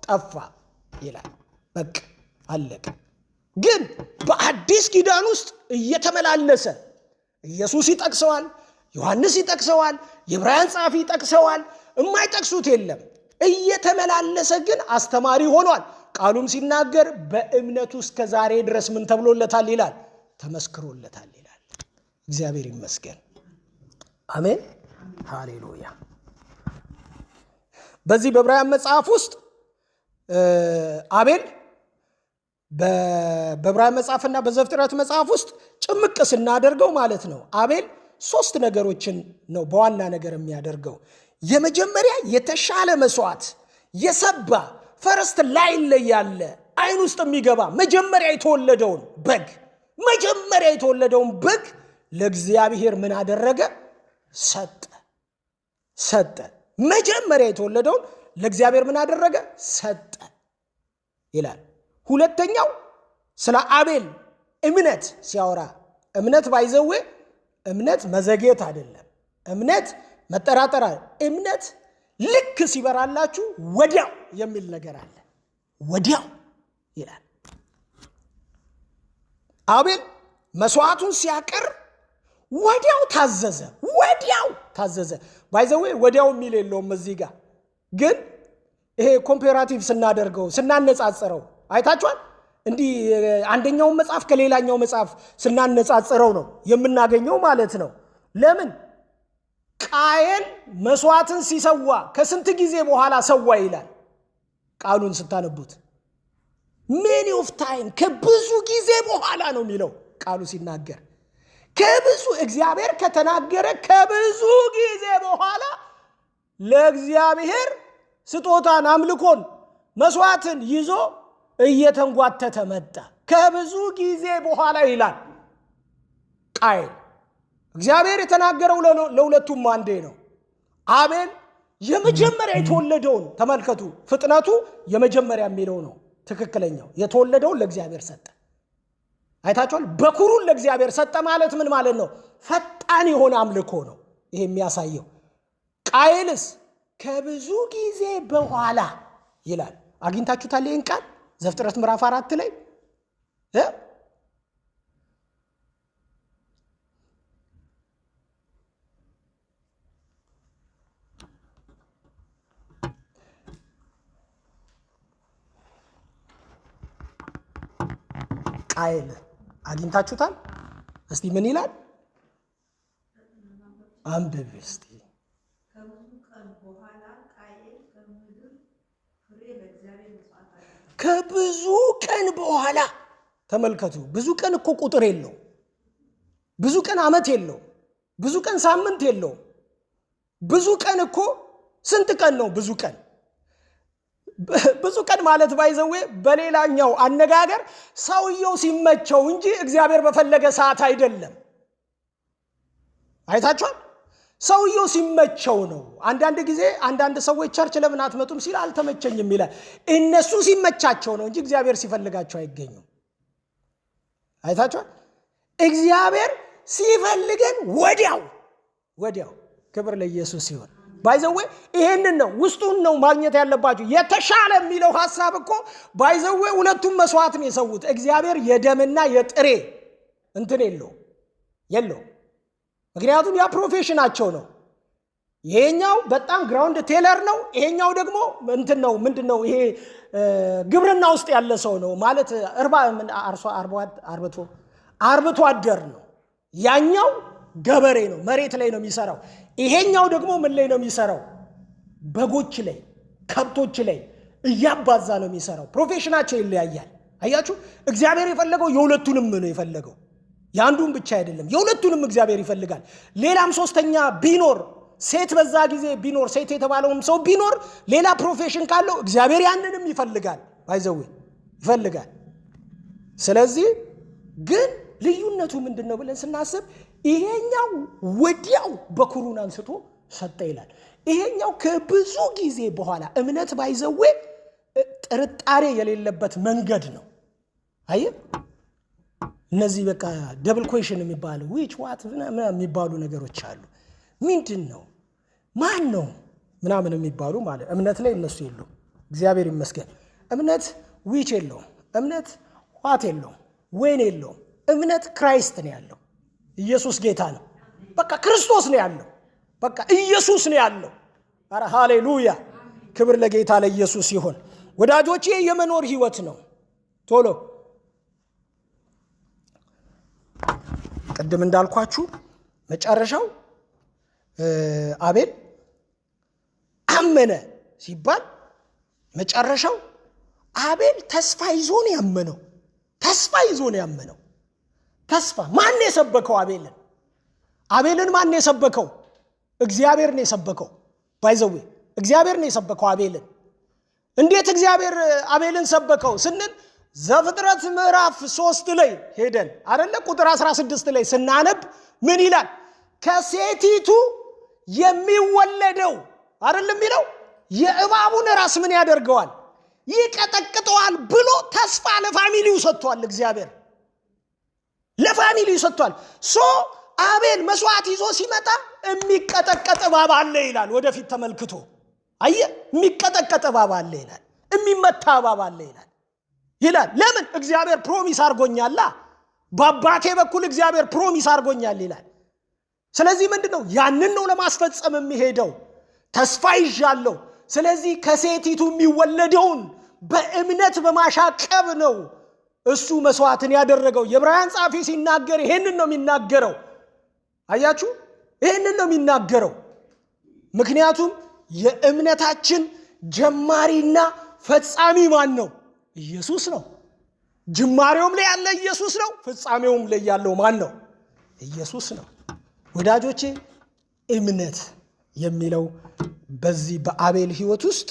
ጠፋ ይላል። በቃ አለቀ። ግን በአዲስ ኪዳን ውስጥ እየተመላለሰ ኢየሱስ ይጠቅሰዋል፣ ዮሐንስ ይጠቅሰዋል፣ የዕብራውያን ጸሐፊ ይጠቅሰዋል። የማይጠቅሱት የለም። እየተመላለሰ ግን አስተማሪ ሆኗል። ቃሉም ሲናገር በእምነቱ እስከ ዛሬ ድረስ ምን ተብሎለታል ይላል? ተመስክሮለታል ይላል። እግዚአብሔር ይመስገን። አሜን፣ ሃሌሉያ። በዚህ በዕብራውያን መጽሐፍ ውስጥ አቤል በዕብራውያን መጽሐፍና በዘፍጥረት መጽሐፍ ውስጥ ጭምቅ ስናደርገው ማለት ነው አቤል 3 ነገሮችን ነው በዋና ነገር የሚያደርገው። የመጀመሪያ የተሻለ መስዋዕት፣ የሰባ ፈርስት ላይን ላይ ያለ አይን ውስጥ የሚገባ መጀመሪያ የተወለደውን በግ ለእግዚአብሔር ምን አደረገ? ሰጠ። መጀመሪያ የተወለደውን ለእግዚአብሔር ምን አደረገ? ሰጠ ይላል። ሁለተኛው ስለ አቤል እምነት ሲያወራ እምነት ባይዘዌ እምነት መዘግየት አይደለም። እምነት መጠራጠር፣ እምነት ልክ ሲበራላችሁ ወዲያው የሚል ነገር አለ። ወዲያው ይላል። አቤል መስዋዕቱን ሲያቀርብ ወዲያው ታዘዘ። ባይዘዌ ወዲያው የሚል የለውም እዚህ ጋር ግን ይሄ ኮምፔራቲቭ ስናደርገው ስናነጻጽረው አይታችኋል። እንዲህ አንደኛውን መጽሐፍ ከሌላኛው መጽሐፍ ስናነጻጽረው ነው የምናገኘው ማለት ነው። ለምን ቃየል መስዋዕትን ሲሰዋ ከስንት ጊዜ በኋላ ሰዋ ይላል? ቃሉን ስታነቡት many of time ከብዙ ጊዜ በኋላ ነው የሚለው ቃሉ ሲናገር። ከብዙ እግዚአብሔር ከተናገረ ከብዙ ጊዜ በኋላ ለእግዚአብሔር ስጦታን፣ አምልኮን፣ መስዋዕትን ይዞ እየተንጓተተ መጣ። ከብዙ ጊዜ በኋላ ይላል ቃየል። እግዚአብሔር የተናገረው ለሁለቱም አንዴ ነው። አቤል የመጀመሪያ የተወለደውን ተመልከቱ፣ ፍጥነቱ የመጀመሪያ የሚለው ነው ትክክለኛው። የተወለደውን ለእግዚአብሔር ሰጠ። አይታችኋል። በኩሩን ለእግዚአብሔር ሰጠ ማለት ምን ማለት ነው? ፈጣን የሆነ አምልኮ ነው ይሄ የሚያሳየው። ቃየልስ ከብዙ ጊዜ በኋላ ይላል። አግኝታችሁታል ይህን ቃል ዘፍጥረት ምዕራፍ 4 ላይ ቃየል አግኝታችሁታል? እስቲ ምን ይላል? አንብብ እስቲ። ከብዙ ቀን በኋላ ተመልከቱ። ብዙ ቀን እኮ ቁጥር የለው። ብዙ ቀን ዓመት የለው። ብዙ ቀን ሳምንት የለው። ብዙ ቀን እኮ ስንት ቀን ነው? ብዙ ቀን ማለት ባይዘዌ በሌላኛው አነጋገር ሰውየው ሲመቸው እንጂ እግዚአብሔር በፈለገ ሰዓት አይደለም። አይታችኋል? ሰውየው ሲመቸው ነው። አንዳንድ ጊዜ አንዳንድ ሰዎች ቸርች ለምን አትመጡም ሲል አልተመቸኝም ይላል። እነሱ ሲመቻቸው ነው እንጂ እግዚአብሔር ሲፈልጋቸው አይገኙም። አይታችኋል? እግዚአብሔር ሲፈልገን ወዲያው ክብር ለኢየሱስ ይሁን። ባይዘዌ ይሄንን ነው ውስጡን ነው ማግኘት ያለባችሁ። የተሻለ የሚለው ሐሳብ እኮ ባይዘዌ ሁለቱም መስዋዕት ነው የሰውት። እግዚአብሔር የደምና የጥሬ እንትን የለው። ምክንያቱም ያ ፕሮፌሽናቸው ነው። ይሄኛው በጣም ግራውንድ ቴለር ነው። ይሄኛው ደግሞ እንትን ነው ምንድነው ይሄ ግብርና ውስጥ ያለ ሰው ነው ማለት አርብቶ አደር ነው። ያኛው ገበሬ ነው፣ መሬት ላይ ነው የሚሰራው። ይሄኛው ደግሞ ምን ላይ ነው የሚሰራው? በጎች ላይ፣ ከብቶች ላይ እያባዛ ነው የሚሰራው። ፕሮፌሽናቸው ይለያያል። አያችሁ፣ እግዚአብሔር የፈለገው የሁለቱንም ነው የፈለገው። ያንዱን ብቻ አይደለም፣ የሁለቱንም እግዚአብሔር ይፈልጋል። ሌላም ሶስተኛ ቢኖር ሴት በዛ ጊዜ ቢኖር ሴት የተባለውም ሰው ቢኖር ሌላ ፕሮፌሽን ካለው እግዚአብሔር ያንንም ይፈልጋል። ባይዘው ይፈልጋል። ስለዚህ ግን ልዩነቱ ምንድነው ብለን ስናስብ ይሄኛው ወዲያው በኩሩን አንስቶ ሰጠ ይላል። ይሄኛው ከብዙ ጊዜ በኋላ እምነት ባይዘዌ ጥርጣሬ የሌለበት መንገድ ነው። አየ እነዚህ በቃ ደብል ኩዌሽን የሚባሉ which what የሚባሉ ነገሮች አሉ። ምንድን ነው ማን ነው ምናምን የሚባሉ ማለት እምነት ላይ እነሱ የሉም። እግዚአብሔር ይመስገን። እምነት which የለውም። እምነት what የለውም። when የለውም። እምነት ክራይስት ነው ያለው። ኢየሱስ ጌታ ነው። በቃ ክርስቶስ ነው ያለው። በቃ ኢየሱስ ነው ያለው። አረ ሃሌሉያ! ክብር ለጌታ ለኢየሱስ ይሁን። ወዳጆቼ የመኖር ህይወት ነው። ቶሎ ቅድም እንዳልኳችሁ መጨረሻው አቤል አመነ ሲባል መጨረሻው አቤል ተስፋ ይዞ ነው ያመነው። ተስፋ ይዞ ነው ያመነው። ተስፋ ማን የሰበከው አቤልን? አቤልን ማን የሰበከው? እግዚአብሔር ነው የሰበከው። ባይዘዌ እግዚአብሔር ነው የሰበከው አቤልን። እንዴት እግዚአብሔር አቤልን ሰበከው ስንል ዘፍጥረት ምዕራፍ 3 ላይ ሄደን አይደለ ቁጥር 16 ላይ ስናነብ ምን ይላል? ከሴቲቱ የሚወለደው አይደለም የሚለው የእባቡን ራስ ምን ያደርገዋል? ይቀጠቅጠዋል ብሎ ተስፋ ለፋሚሊው ሰጥቷል። እግዚአብሔር ለፋሚሊው ሰጥቷል። አቤል መስዋዕት ይዞ ሲመጣ የሚቀጠቀጥ እባብ አለ ይላል። ወደፊት ተመልክቶ አየ የሚቀጠቀጥ እባብ አለ ይላል። የሚመታ እባብ አለ ይላል። ለምን? እግዚአብሔር ፕሮሚስ አድርጎኛል። በአባቴ በኩል እግዚአብሔር ፕሮሚስ አድርጎኛል ይላል። ስለዚህ ምንድነው ያንን ነው ለማስፈጸም የሚሄደው። ተስፋ ይዣለሁ። ስለዚህ ከሴቲቱ የሚወለደውን በእምነት በማሻቀብ ነው እሱ መስዋዕትን ያደረገው። የዕብራውያን ጻፊ ሲናገር ይሄንን ነው የሚናገረው። አያችሁ ይሄንን ነው የሚናገረው። ምክንያቱም የእምነታችን ጀማሪና ፈጻሚ ማን ነው? ኢየሱስ ነው። ጅማሬውም ላይ ያለ ኢየሱስ ነው። ፍጻሜውም ላይ ያለው ማን ነው? ኢየሱስ ነው። ወዳጆቼ እምነት የሚለው በዚህ በአቤል ህይወት ውስጥ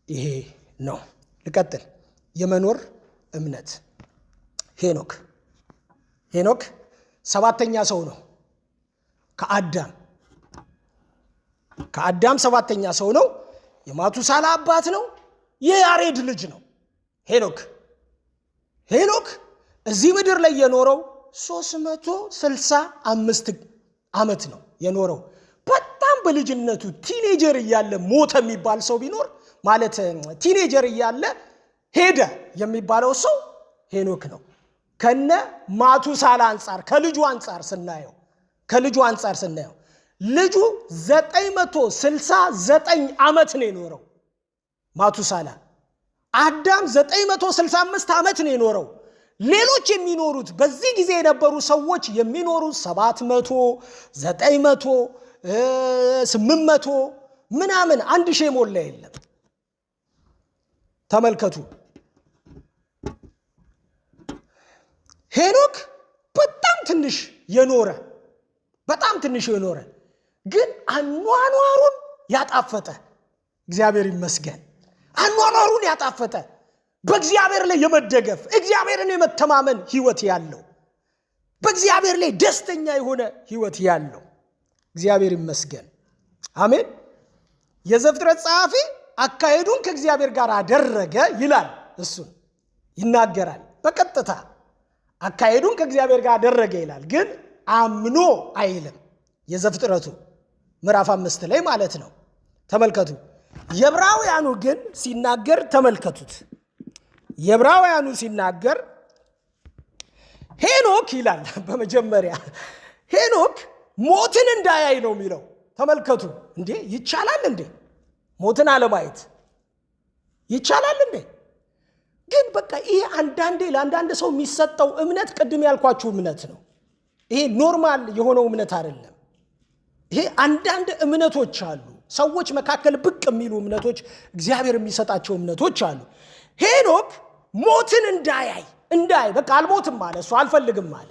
ይሄ ነው። ልቀጥል። የመኖር እምነት ሄኖክ ሰባተኛ ሰው ነው። ከአዳም ሰባተኛ ሰው ነው። የማቱሳላ አባት ነው። የያሬድ ልጅ ነው። ሄኖክ እዚህ ምድር ላይ የኖረው 365 ዓመት ነው የኖረው። በጣም በልጅነቱ ቲኔጀር እያለ ሞተ የሚባል ሰው ቢኖር ማለት ቲኔጀር እያለ ሄደ የሚባለው ሰው ሄኖክ ነው። ከነ ማቱሳላ አንጻር ከልጁ አንጻር ስናየው ልጁ 969 ዓመት ነው የኖረው ማቱሳላ። አዳም 965 ዓመት ነው የኖረው። ሌሎች የሚኖሩት በዚህ ጊዜ የነበሩ ሰዎች የሚኖሩት 700 900 800 ምናምን 1000 ሞላ የለም። ተመልከቱ። ሄኖክ በጣም ትንሽ የኖረ ግን አኗኗሩን ያጣፈጠ እግዚአብሔር ይመስገን። አኗኗሩን ያጣፈጠ በእግዚአብሔር ላይ የመደገፍ እግዚአብሔርን የመተማመን ህይወት ያለው በእግዚአብሔር ላይ ደስተኛ የሆነ ህይወት ያለው እግዚአብሔር ይመስገን። አሜን። የዘፍጥረት ጸሐፊ አካሄዱን ከእግዚአብሔር ጋር አደረገ ይላል። እሱን ይናገራል በቀጥታ አካሄዱን ከእግዚአብሔር ጋር አደረገ ይላል። ግን አምኖ አይልም። የዘፍጥረቱ ምዕራፍ 5 ላይ ማለት ነው። ተመልከቱ። የዕብራውያኑ ግን ሲናገር ተመልከቱት። የዕብራውያኑ ሲናገር ሄኖክ ይላል። በመጀመሪያ ሄኖክ ሞትን እንዳያይ ነው የሚለው። ተመልከቱ። እንዴ ይቻላል እንዴ? ሞትን አለማየት ይቻላል እንዴ? ግን በቃ ይሄ አንዳንዴ ለአንዳንድ ሰው የሚሰጠው እምነት ቅድም ያልኳችሁ እምነት ነው። ይሄ ኖርማል የሆነው እምነት አይደለም። ይሄ አንዳንድ እምነቶች አሉ፣ ሰዎች መካከል ብቅ የሚሉ እምነቶች፣ እግዚአብሔር የሚሰጣቸው እምነቶች አሉ። ሄኖክ ሞትን እንዳያይ በቃ አልሞትም አለ፣ እሱ አልፈልግም አለ።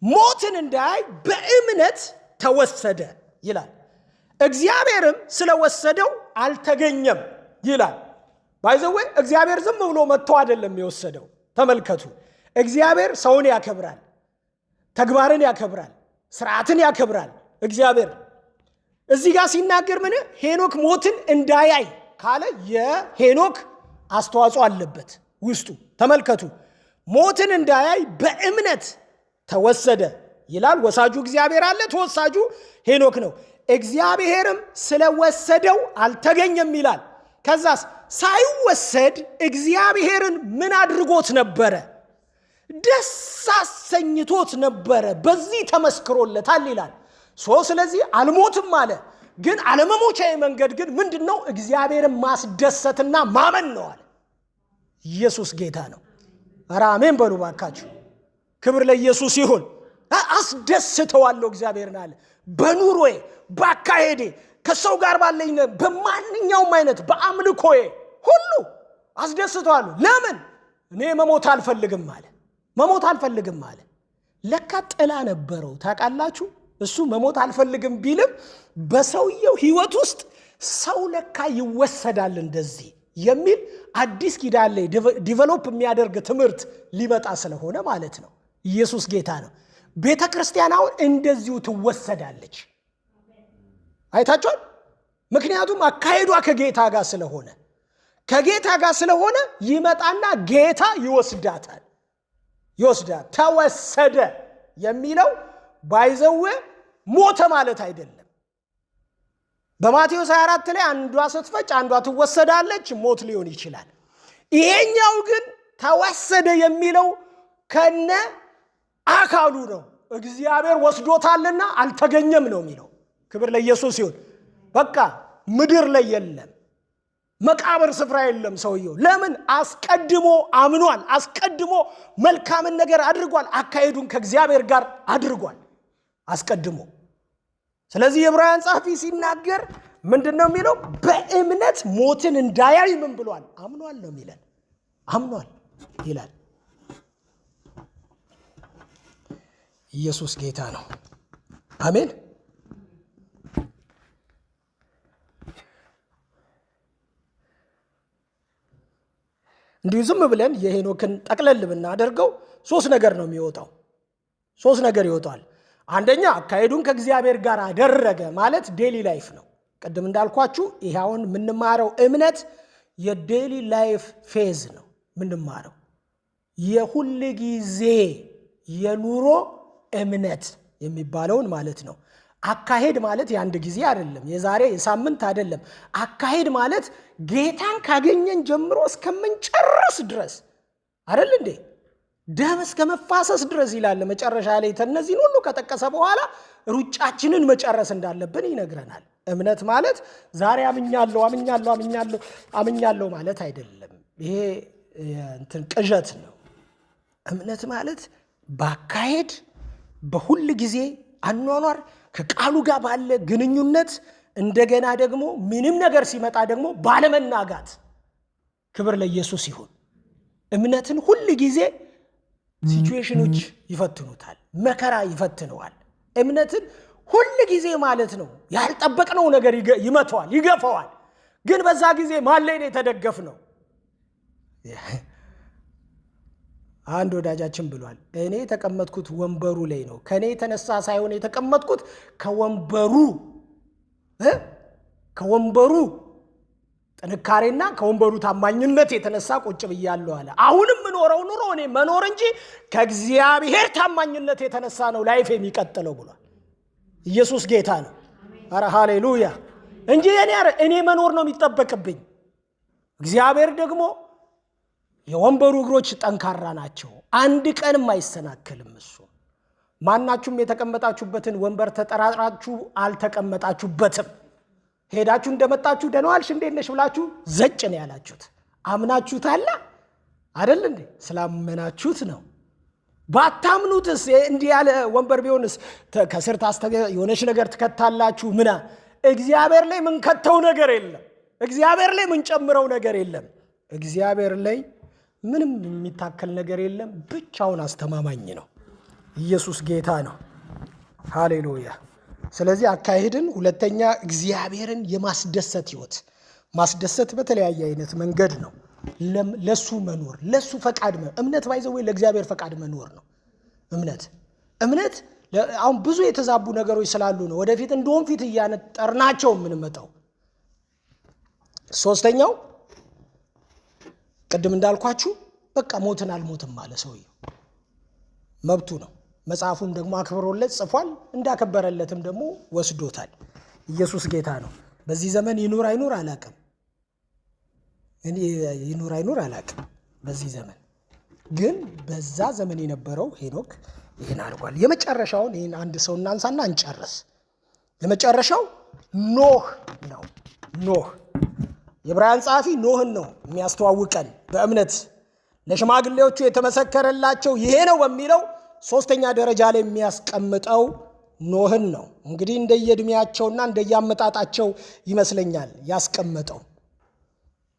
ሞትን እንዳያይ በእምነት ተወሰደ ይላል። እግዚአብሔርም ስለወሰደው አልተገኘም ይላል። ባይዘዌ እግዚአብሔር ዝም ብሎ መጥቶ አይደለም የወሰደው። ተመልከቱ። እግዚአብሔር ሰውን ያከብራል፣ ተግባርን ያከብራል፣ ስርዓትን ያከብራል። እግዚአብሔር እዚህ ጋር ሲናገር ምን ሄኖክ ሞትን እንዳያይ ካለ የሄኖክ አስተዋጽኦ አለበት ውስጡ። ተመልከቱ፣ ሞትን እንዳያይ በእምነት ተወሰደ ይላል። ወሳጁ እግዚአብሔር አለ፣ ተወሳጁ ሄኖክ ነው። እግዚአብሔርም ስለወሰደው አልተገኘም ይላል። ከዛስ ሳይወሰድ እግዚአብሔርን ምን አድርጎት ነበረ? ደስ አሰኝቶት ነበረ። በዚህ ተመስክሮለታል ይላል። ስለዚህ አልሞትም አለ። ግን አለመሞቻዬ መንገድ ግን ምንድን ነው? እግዚአብሔርን ማስደሰትና ማመን ነው አለ። ኢየሱስ ጌታ ነው። ኧረ አሜን በሉ ባካችሁ። ክብር ለኢየሱስ ይሁን። አስደስተዋለሁ እግዚአብሔርን አለ። በኑሮዬ፣ ባካሄዴ፣ ከሰው ጋር ባለኝ በማንኛውም አይነት በአምልኮዬ ሁሉ አስደስተዋለሁ። ለምን? እኔ መሞት አልፈልግም አለ። መሞት አልፈልግም አለ። ለካ ጥላ ነበረው ታውቃላችሁ። እሱ መሞት አልፈልግም ቢልም በሰውየው ህይወት ውስጥ ሰው ለካ ይወሰዳል እንደዚህ የሚል አዲስ ኪዳን ላይ ዲቨሎፕ የሚያደርግ ትምህርት ሊመጣ ስለሆነ ማለት ነው። ኢየሱስ ጌታ ነው። ቤተ ክርስቲያን አሁን እንደዚሁ ትወሰዳለች። አይታችኋል? ምክንያቱም አካሄዷ ከጌታ ጋር ስለሆነ ይመጣና ጌታ ይወስዳታል። ተወሰደ የሚለው ባይዘዌ ሞተ ማለት አይደለም። በማቴዎስ 24 ላይ አንዷ ስትፈጭ አንዷ ትወሰዳለች፣ ሞት ሊሆን ይችላል። ይሄኛው ግን ተወሰደ የሚለው ከነ አካሉ ነው። እግዚአብሔር ወስዶታልና አልተገኘም ነው የሚለው። ክብር ለኢየሱስ ይሁን። በቃ ምድር ላይ የለም፣ መቃብር ስፍራ የለም ሰውየው። ለምን? አስቀድሞ አምኗል። አስቀድሞ መልካምን ነገር አድርጓል። አካሄዱን ከእግዚአብሔር ጋር አድርጓል አስቀድሞ። ስለዚህ የዕብራውያን ጸሐፊ ሲናገር ምንድን ነው የሚለው? በእምነት ሞትን እንዳያይ ምን ብሏል? አምኗል ነው የሚለን። አምኗል ይላል። ኢየሱስ ጌታ ነው። አሜን። እንዲሁ ዝም ብለን የሄኖክን ጠቅለል ብናደርገው ሶስት ነገር ነው የሚወጣው። ሶስት ነገር ይወጣል። አንደኛ አካሄዱን ከእግዚአብሔር ጋር አደረገ ማለት ዴሊ ላይፍ ነው። ቅድም እንዳልኳችሁ ይሄ አሁን የምንማረው እምነት የዴሊ ላይፍ ፌዝ ነው የምንማረው። የሁል ጊዜ የኑሮ እምነት የሚባለውን ማለት ነው። አካሄድ ማለት የአንድ ጊዜ አይደለም፣ የዛሬ የሳምንት አይደለም። አካሄድ ማለት ጌታን ካገኘን ጀምሮ እስከምንጨርስ ድረስ አይደል እንዴ? ደም እስከ መፋሰስ ድረስ ይላል መጨረሻ ላይ። እነዚህን ሁሉ ከጠቀሰ በኋላ ሩጫችንን መጨረስ እንዳለብን ይነግረናል። እምነት ማለት ዛሬ አምኛለሁ ማለት አይደለም። ይሄ እንትን ቅዠት ነው። እምነት ማለት በአካሄድ በሁል ጊዜ አኗኗር ከቃሉ ጋር ባለ ግንኙነት፣ እንደገና ደግሞ ምንም ነገር ሲመጣ ደግሞ ባለመናጋት። ክብር ለኢየሱስ ይሁን። እምነትን ሁል ጊዜ ሲቹዌሽኖች ይፈትኑታል፣ መከራ ይፈትነዋል። እምነትን ሁል ጊዜ ማለት ነው ያልጠበቅነው ነገር ይመተዋል፣ ይገፈዋል። ግን በዛ ጊዜ ማን ላይ ነው የተደገፍነው? አንድ ወዳጃችን ብሏል፣ እኔ የተቀመጥኩት ወንበሩ ላይ ነው። ከኔ የተነሳ ሳይሆን የተቀመጥኩት ከወንበሩ ጥንካሬና ከወንበሩ ታማኝነት የተነሳ ቁጭ ብያለሁ አለ። አሁንም ምኖረው ኑሮ እኔ መኖር እንጂ ከእግዚአብሔር ታማኝነት የተነሳ ነው ላይፍ የሚቀጥለው ብሏል። ኢየሱስ ጌታ ነው። ኧረ ሃሌሉያ! እንጂ እኔ መኖር ነው የሚጠበቅብኝ። እግዚአብሔር ደግሞ የወንበሩ እግሮች ጠንካራ ናቸው፣ አንድ ቀንም አይሰናከልም። እሱ ማናችሁም የተቀመጣችሁበትን ወንበር ተጠራጥራችሁ አልተቀመጣችሁበትም። ሄዳችሁ እንደመጣችሁ ደህና ዋልሽ እንዴት ነሽ ብላችሁ ዘጭ ነው ያላችሁት። አምናችሁታል አይደል እንዴ? ስላመናችሁት ነው። ባታምኑትስ እንዲህ ያለ ወንበር ቢሆንስ ከስር የሆነች ነገር ትከታላችሁ። እግዚአብሔር ላይ ምን ከተው ነገር የለም። እግዚአብሔር ላይ ምን ጨምረው ነገር የለም። እግዚአብሔር ላይ ምንም የሚታከል ነገር የለም። ብቻውን አስተማማኝ ነው። ኢየሱስ ጌታ ነው። ሃሌሉያ። ስለዚህ አካሄድን፣ ሁለተኛ እግዚአብሔርን የማስደሰት ህይወት። ማስደሰት በተለያየ አይነት መንገድ ነው። ለሱ መኖር፣ ለሱ ፈቃድ እምነት ባይዘው ለእግዚአብሔር ፈቃድ መኖር ነው። እምነት አሁን ብዙ የተዛቡ ነገሮች ስላሉ ነው ወደፊት እንደውም ፊት እያነጠርናቸው የምንመጣው። ሶስተኛው ቅድም እንዳልኳችሁ በቃ ሞትን አልሞትም አለ ሰውየው። መብቱ ነው። መጽሐፉም ደግሞ አክብሮለት ጽፏል። እንዳከበረለትም ደግሞ ወስዶታል። ኢየሱስ ጌታ ነው። በዚህ ዘመን ይኑር አይኑር አላቅም። እኔ ይኑር አይኑር አላቅም በዚህ ዘመን ግን በዛ ዘመን የነበረው ሄኖክ ይህን አድርጓል። የመጨረሻውን ይህን አንድ ሰው እናንሳና እንጨርስ። የመጨረሻው ኖህ ነው። ኖህ የዕብራውያን ጸሐፊ ኖህን ነው የሚያስተዋውቀን። በእምነት ለሽማግሌዎቹ የተመሰከረላቸው ይሄ ነው በሚለው ሶስተኛ ደረጃ ላይ የሚያስቀምጠው ኖህን ነው። እንግዲህ እንደየእድሜያቸውና እንደየአመጣጣቸው ይመስለኛል ያስቀመጠው።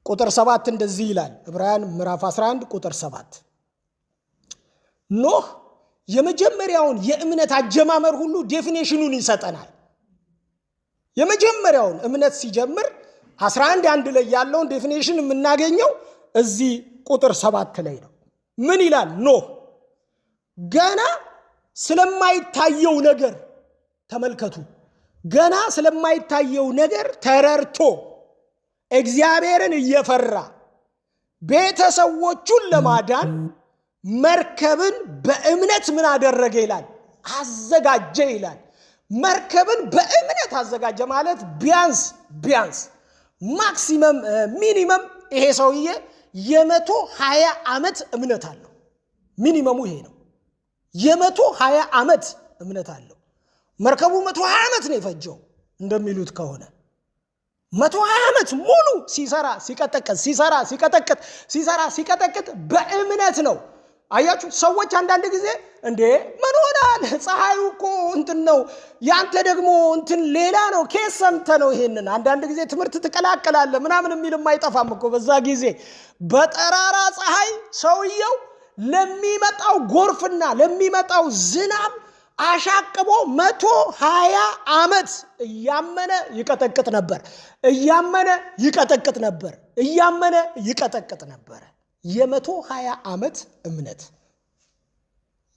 ቁጥር 7 እንደዚህ ይላል። ዕብራውያን ምዕራፍ 11 ቁጥር 7 ኖህ የመጀመሪያውን የእምነት አጀማመር ሁሉ ዴፊኔሽኑን ይሰጠናል። የመጀመሪያውን እምነት ሲጀምር 11:1 ላይ ያለውን ዴፊኔሽን የምናገኘው እዚህ ቁጥር 7 ላይ ነው። ምን ይላል? ኖህ ገና ስለማይታየው ነገር ተመልከቱ። ገና ስለማይታየው ነገር ተረርቶ እግዚአብሔርን እየፈራ ቤተሰቦቹን ለማዳን መርከብን በእምነት ምን አደረገ ይላል? አዘጋጀ ይላል። መርከብን በእምነት አዘጋጀ ማለት ቢያንስ ማክሲመም ሚኒመም ይሄ ሰውዬ 120 ዓመት እምነት አለው። ሚኒመሙ ይሄ ነው። 120 ዓመት እምነት አለው። መርከቡ 120 ዓመት ነው የፈጀው እንደሚሉት ከሆነ 120 ዓመት ሙሉ ሲሰራ ሲቀጠቅጥ በእምነት ነው። አያችሁ ሰዎች አንዳንድ ጊዜ እንዴ ምን ሆናል? ፀሐዩ እኮ እንትን ነው ያንተ ደግሞ እንትን ሌላ ነው ኬስ ሰምተህ ነው ይሄንን አንዳንድ ጊዜ ትምህርት ትቀላቀላለህ ምናምን የሚልም አይጠፋም እኮ። በዛ ጊዜ በጠራራ ፀሐይ ሰውየው ለሚመጣው ጎርፍና ለሚመጣው ዝናብ አሻቅቦ 120 ዓመት እያመነ ይቀጠቅጥ ነበር። የ120 ዓመት እምነት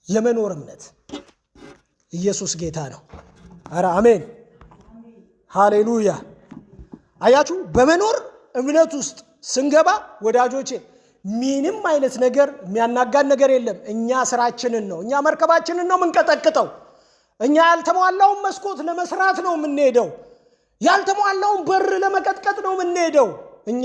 የመኖር እምነት። ኢየሱስ ጌታ ነው። ኧረ አሜን ሃሌሉያ። አያችሁ በመኖር እምነት ውስጥ ስንገባ ወዳጆቼ ምንም አይነት ነገር የሚያናጋን ነገር የለም። እኛ ስራችንን ነው፣ እኛ መርከባችንን ነው የምንቀጠቅጠው። እኛ ያልተሟላውን መስኮት ለመስራት ነው የምንሄደው። ያልተሟላውን በር ለመቀጥቀጥ ነው የምንሄደው። እኛ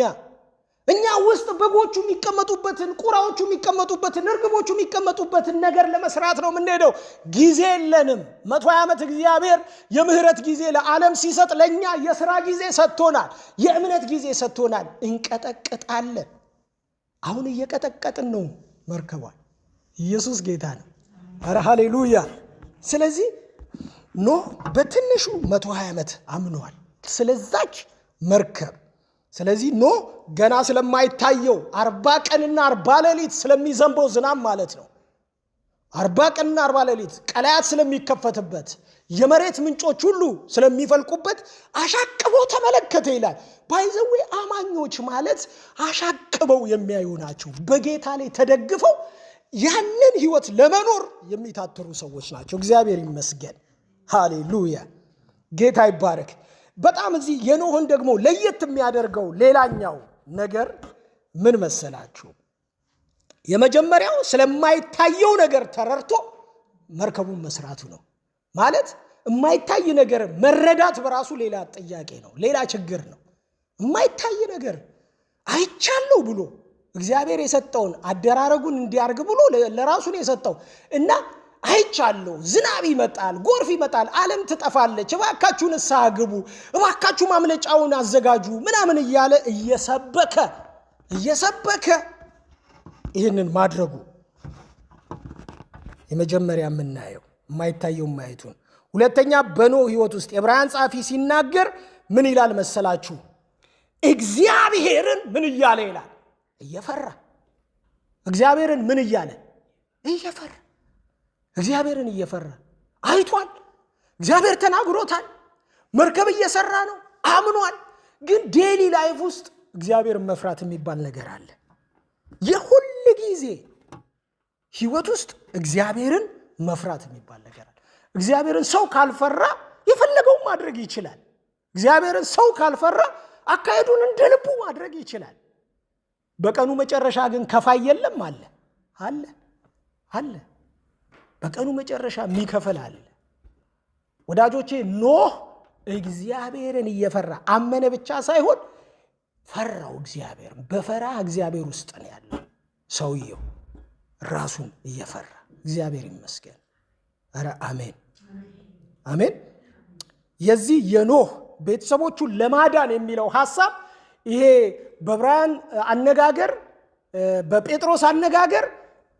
ውስጥ በጎቹ የሚቀመጡበትን፣ ቁራዎቹ የሚቀመጡበትን፣ እርግቦቹ የሚቀመጡበትን ነገር ለመስራት ነው የምንሄደው። ጊዜ የለንም። 120 ዓመት እግዚአብሔር የምህረት ጊዜ ለዓለም ሲሰጥ ለእኛ የሥራ ጊዜ ሰጥቶናል፣ የእምነት ጊዜ ሰጥቶናል። እንቀጠቅጣለን። አሁን እየቀጠቀጥን ነው መርከቧን። ኢየሱስ ጌታ ነው። ኧረ ሃሌሉያ። ስለዚህ ኖህ በትንሹ 120 ዓመት አምኗል ስለዛች መርከብ። ስለዚህ ኖህ ገና ስለማይታየው 40 ቀንና 40 ሌሊት ስለሚዘንበው ዝናብ ማለት ነው 40 ቀንና 40 ሌሊት ቀላያት ስለሚከፈትበት የመሬት ምንጮች ሁሉ ስለሚፈልቁበት አሻቅቦ ተመለከተ ይላል። ባይዘዌ አማኞች ማለት አሻቅበው የሚያዩ ናቸው። በጌታ ላይ ተደግፈው ያንን ህይወት ለመኖር የሚታተሩ ሰዎች ናቸው። እግዚአብሔር ይመስገን። ሃሌሉያ ጌታ ይባረክ። በጣም እዚህ የኖህን ደግሞ ለየት የሚያደርገው ሌላኛው ነገር ምን መሰላችሁ? የመጀመሪያው ስለማይታየው ነገር ተረርቶ መርከቡን መስራቱ ነው። ማለት የማይታይ ነገር መረዳት በራሱ ሌላ ጥያቄ ነው፣ ሌላ ችግር ነው። የማይታይ ነገር አይቻለሁ ብሎ እግዚአብሔር የሰጠውን አደራረጉን እንዲያርግ ብሎ ለራሱ ነው የሰጠው እና አይቻለሁ፣ ዝናብ ይመጣል፣ ጎርፍ ይመጣል፣ ዓለም ትጠፋለች፣ እባካችሁ ንስሐ ግቡ፣ እባካችሁ ማምለጫውን አዘጋጁ ምናምን እያለ እየሰበከ ይህንን ማድረጉ የመጀመሪያ የምናየው የማይታየው ማየቱን። ሁለተኛ በኖህ ህይወት ውስጥ የዕብራውያን ጸሐፊ ሲናገር ምን ይላል መሰላችሁ? እግዚአብሔርን ምን እያለ ይላል? እየፈራ። እግዚአብሔርን ምን እያለ? እየፈራ። እግዚአብሔርን እየፈራ አይቷል። እግዚአብሔር ተናግሮታል። መርከብ እየሰራ ነው፣ አምኗል። ግን ዴሊ ላይፍ ውስጥ እግዚአብሔርን መፍራት የሚባል ነገር አለ። የሁል ጊዜ ህይወት ውስጥ እግዚአብሔርን መፍራት የሚባል ነገር አለ። እግዚአብሔርን ሰው ካልፈራ የፈለገውን ማድረግ ይችላል። እግዚአብሔርን ሰው ካልፈራ አካሄዱን እንደ ልቡ ማድረግ ይችላል። በቀኑ መጨረሻ ግን ከፋይ የለም አለ አለ አለ። በቀኑ መጨረሻ የሚከፈል አለ። ወዳጆቼ ኖህ እግዚአብሔርን እየፈራ አመነ ብቻ ሳይሆን ፈራው እግዚአብሔር። በፈራ እግዚአብሔር ውስጥ ነው ያለው ሰውየው ራሱን እየፈራ። እግዚአብሔር ይመስገን። ኧረ አሜን አሜን። የዚህ የኖህ ቤተሰቦቹን ለማዳን የሚለው ሐሳብ ይሄ በዕብራውያን አነጋገር በጴጥሮስ አነጋገር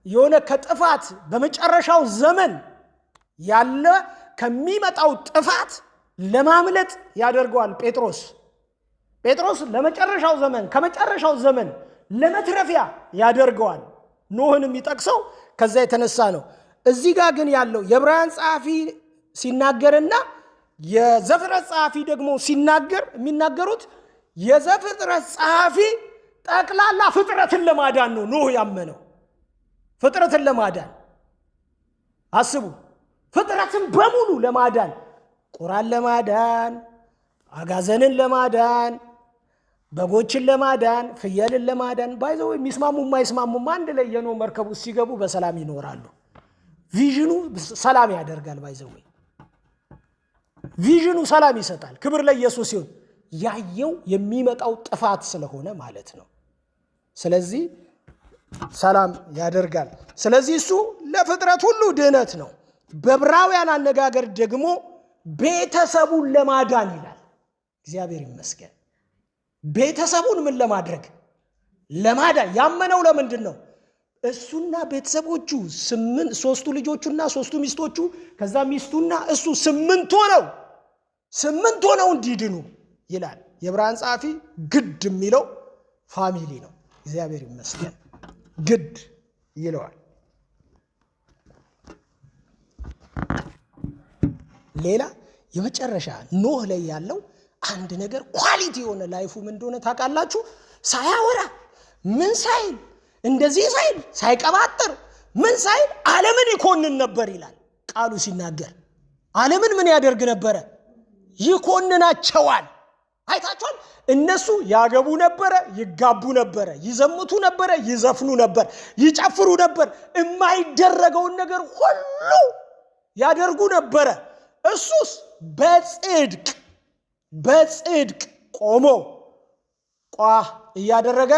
የሆነ ከጥፋት በመጨረሻው ዘመን ያለ ከሚመጣው ጥፋት ለማምለጥ ያደርገዋል። ጴጥሮስ ለመጨረሻው ዘመን ከመጨረሻው ዘመን ለመትረፊያ ያደርገዋል። ኖህን የሚጠቅሰው ከዛ የተነሳ ነው። እዚህ ጋር ግን ያለው የዕብራውያን ጸሐፊ ሲናገርና የዘፍጥረት ጸሐፊ ደግሞ ሲናገር የሚናገሩት የዘፍጥረት ጸሐፊ ጠቅላላ ፍጥረትን ለማዳን ነው ኖህ ያመነው። ፍጥረትን ለማዳን አስቡ፣ ፍጥረትን በሙሉ ለማዳን፣ ቁራን ለማዳን፣ አጋዘንን ለማዳን፣ በጎችን ለማዳን፣ ፍየልን ለማዳን። ባይዘው የሚስማሙ የማይስማሙም አንድ ላይ የኖህ መርከብ ውስጥ ሲገቡ በሰላም ይኖራሉ። ቪዥኑ ሰላም ያደርጋል። ባይዘው ቪዥኑ ሰላም ይሰጣል። ክብር ለኢየሱስ ይሁን። ያየው የሚመጣው ጥፋት ስለሆነ ማለት ነው። ስለዚህ ሰላም ያደርጋል። ስለዚህ እሱ ለፍጥረት ሁሉ ድህነት ነው። በዕብራውያን አነጋገር ደግሞ ቤተሰቡን ለማዳን ይላል። እግዚአብሔር ይመስገን። ቤተሰቡን ምን ለማድረግ? ለማዳን። ያመነው ለምንድን ነው? እሱና ቤተሰቦቹ ሶስቱ ልጆቹና ሶስቱ ሚስቶቹ ከዛ ሚስቱና እሱ ስምንት ሆነው እንዲድኑ ይላል። የዕብራውያን ጸሐፊ ግድ የሚለው ፋሚሊ ነው። እግዚአብሔር ይመስገን። ግድ ይለዋል። ሌላ የመጨረሻ ኖህ ላይ ያለው አንድ ነገር ኳሊቲ የሆነ ላይፉ ምን እንደሆነ ታውቃላችሁ? ሳያወራ ምን ሳይል እንደዚህ ሳይል ሳይቀባጥር ምን ሳይል ዓለምን ይኮንን ነበር ይላል ቃሉ ሲናገር። ዓለምን ምን ያደርግ ነበረ? ይኮንናቸዋል። አይታችኋል? እነሱ ያገቡ ነበረ፣ ይጋቡ ነበረ፣ ይዘምቱ ነበረ፣ ይዘፍኑ ነበር፣ ይጨፍሩ ነበር። የማይደረገውን ነገር ሁሉ ያደርጉ ነበረ። እሱስ በጽድቅ ቆሞ ቋ እያደረገ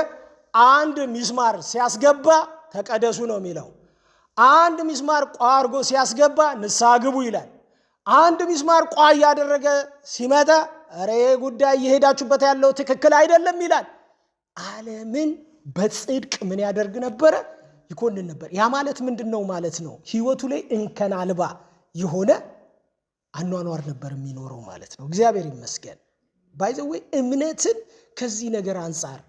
አንድ ሚስማር ሲያስገባ ተቀደሱ ነው የሚለው። አንድ ሚስማር ቋ አድርጎ ሲያስገባ ንስሐ ግቡ ይላል። አንድ ሚስማር ቋ እያደረገ ሲመጣ ኧረ ጉዳይ እየሄዳችሁበት ያለው ትክክል አይደለም ይላል። ዓለምን በጽድቅ ምን ያደርግ ነበረ? ይኮንን ነበር። ያ ማለት ምንድን ነው ማለት ነው? ህይወቱ ላይ እንከን አልባ የሆነ አኗኗር ነበር የሚኖረው ማለት ነው። እግዚአብሔር ይመስገን። ባይዘዌ እምነትን ከዚህ ነገር አንጻር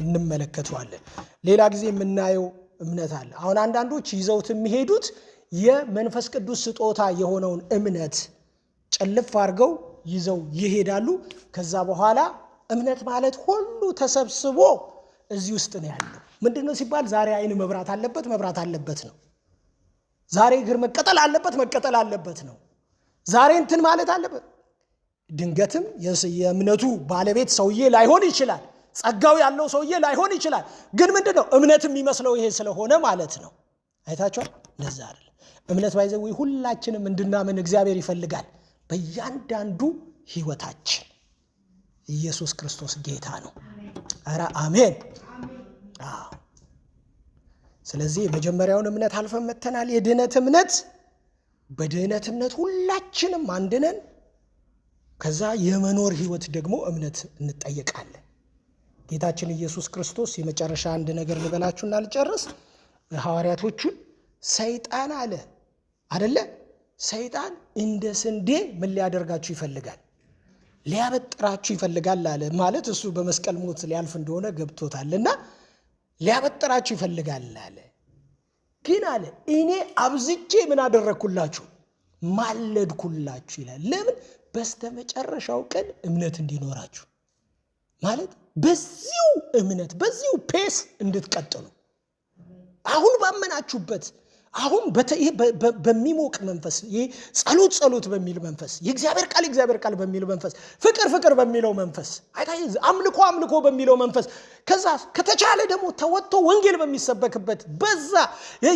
እንመለከተዋለን። ሌላ ጊዜ የምናየው እምነት አለ። አሁን አንዳንዶች ይዘውት የሚሄዱት የመንፈስ ቅዱስ ስጦታ የሆነውን እምነት ጨልፍ አድርገው ይዘው ይሄዳሉ። ከዛ በኋላ እምነት ማለት ሁሉ ተሰብስቦ እዚህ ውስጥ ነው ያለው። ምንድነው ሲባል ዛሬ አይን መብራት አለበት ነው። ዛሬ እግር መቀጠል አለበት ነው። ዛሬ እንትን ማለት አለበት። ድንገትም የእምነቱ ባለቤት ሰውዬ ላይሆን ይችላል። ጸጋው ያለው ሰውዬ ላይሆን ይችላል። ግን ምንድነው እምነት የሚመስለው ይሄ ስለሆነ ማለት ነው። አይታችኋል? ለዛ አይደል እምነት ባይዘው ሁላችንም እንድናምን እግዚአብሔር ይፈልጋል። በእያንዳንዱ ህይወታችን ኢየሱስ ክርስቶስ ጌታ ነው። ኧረ አሜን። ስለዚህ የመጀመሪያውን እምነት አልፈን መተናል። የድህነት እምነት። በድህነት እምነት ሁላችንም አንድ ነን። ከዛ የመኖር ህይወት ደግሞ እምነት እንጠየቃለን። ጌታችን ኢየሱስ ክርስቶስ የመጨረሻ አንድ ነገር ልበላችሁና ልጨርስ። ሐዋርያቶቹን ሰይጣን አለ አይደለ? ሰይጣን እንደ ስንዴ ምን ሊያደርጋችሁ ይፈልጋል? ሊያበጥራችሁ ይፈልጋል አለ። ማለት እሱ በመስቀል ሞት ሊያልፍ እንደሆነ ገብቶታልና ሊያበጥራችሁ ይፈልጋል አለ። ግን አለ እኔ አብዝቼ ምን አደረግኩላችሁ? ማለድኩላችሁ ይላል። ለምን? በስተመጨረሻው ቀን እምነት እንዲኖራችሁ። ማለት በዚሁ እምነት በዚሁ ፔስ እንድትቀጥሉ፣ አሁን ባመናችሁበት አሁን በሚሞቅ መንፈስ ይሄ ጸሎት በሚል መንፈስ የእግዚአብሔር ቃል በሚል መንፈስ ፍቅር በሚለው መንፈስ አምልኮ በሚለው መንፈስ ከዛ ከተቻለ ደግሞ ተወጥቶ ወንጌል በሚሰበክበት በዛ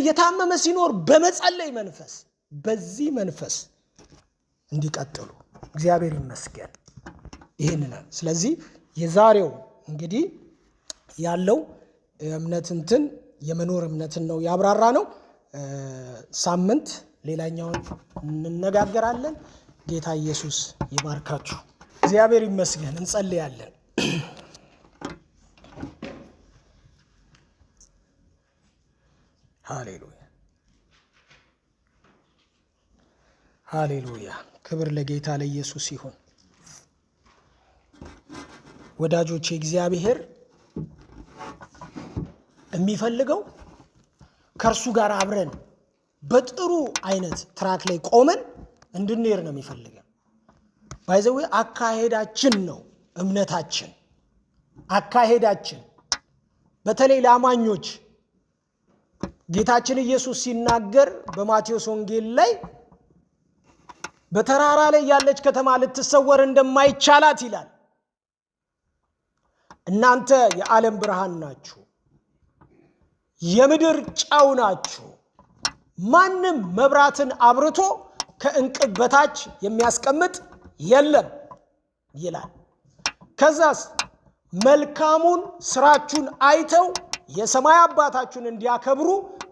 የታመመ ሲኖር በመጸለይ መንፈስ በዚህ መንፈስ እንዲቀጥሉ እግዚአብሔር ይመስገን። ይሄንን ስለዚህ የዛሬው እንግዲህ ያለው እምነትን የመኖር እምነትን ነው ያብራራ ነው። ሳምንት ሌላኛውን እንነጋገራለን። ጌታ ኢየሱስ ይባርካችሁ። እግዚአብሔር ይመስገን። እንጸልያለን። ሃሌሉያ ሃሌሉያ። ክብር ለጌታ ለኢየሱስ ይሁን። ወዳጆቼ እግዚአብሔር የሚፈልገው ከእርሱ ጋር አብረን በጥሩ አይነት ትራክ ላይ ቆመን እንድንሄድ ነው የሚፈልገው። ባይዘዌ አካሄዳችን ነው እምነታችን። አካሄዳችን በተለይ ለአማኞች ጌታችን ኢየሱስ ሲናገር በማቴዎስ ወንጌል ላይ በተራራ ላይ ያለች ከተማ ልትሰወር እንደማይቻላት ይላል። እናንተ የዓለም ብርሃን ናችሁ፣ የምድር ጨው ናችሁ። ማንም መብራትን አብርቶ ከእንቅብ በታች የሚያስቀምጥ የለም ይላል። ከዛስ መልካሙን ስራችሁን አይተው የሰማይ አባታችሁን እንዲያከብሩ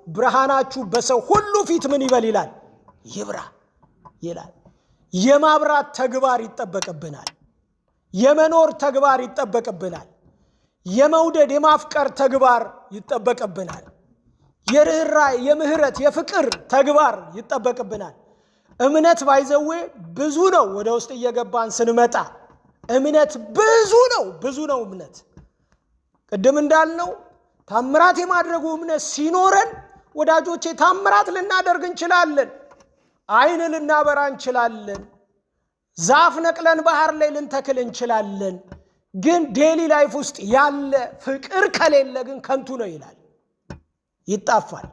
ብርሃናችሁ በሰው ሁሉ ፊት ምን ይበል ይላል? ይብራ ይላል። የማብራት ተግባር ይጠበቅብናል። የመኖር ተግባር ይጠበቅብናል። የመውደድ የማፍቀር ተግባር ይጠበቅብናል። የርህራሄ የምህረት የፍቅር ተግባር ይጠበቅብናል። እምነት ባይዘዌ ብዙ ነው። ወደ ውስጥ እየገባን ስንመጣ እምነት ብዙ ነው እምነት። ቅድም እንዳልነው ታምራት የማድረጉ እምነት ሲኖረን ወዳጆቼ ታምራት ልናደርግ እንችላለን። አይን ልናበራ እንችላለን። ዛፍ ነቅለን ባህር ላይ ልንተክል እንችላለን። ግን ዴሊ ላይፍ ውስጥ ያለ ፍቅር ከሌለ ግን ከንቱ ነው ይላል፣ ይጣፋል።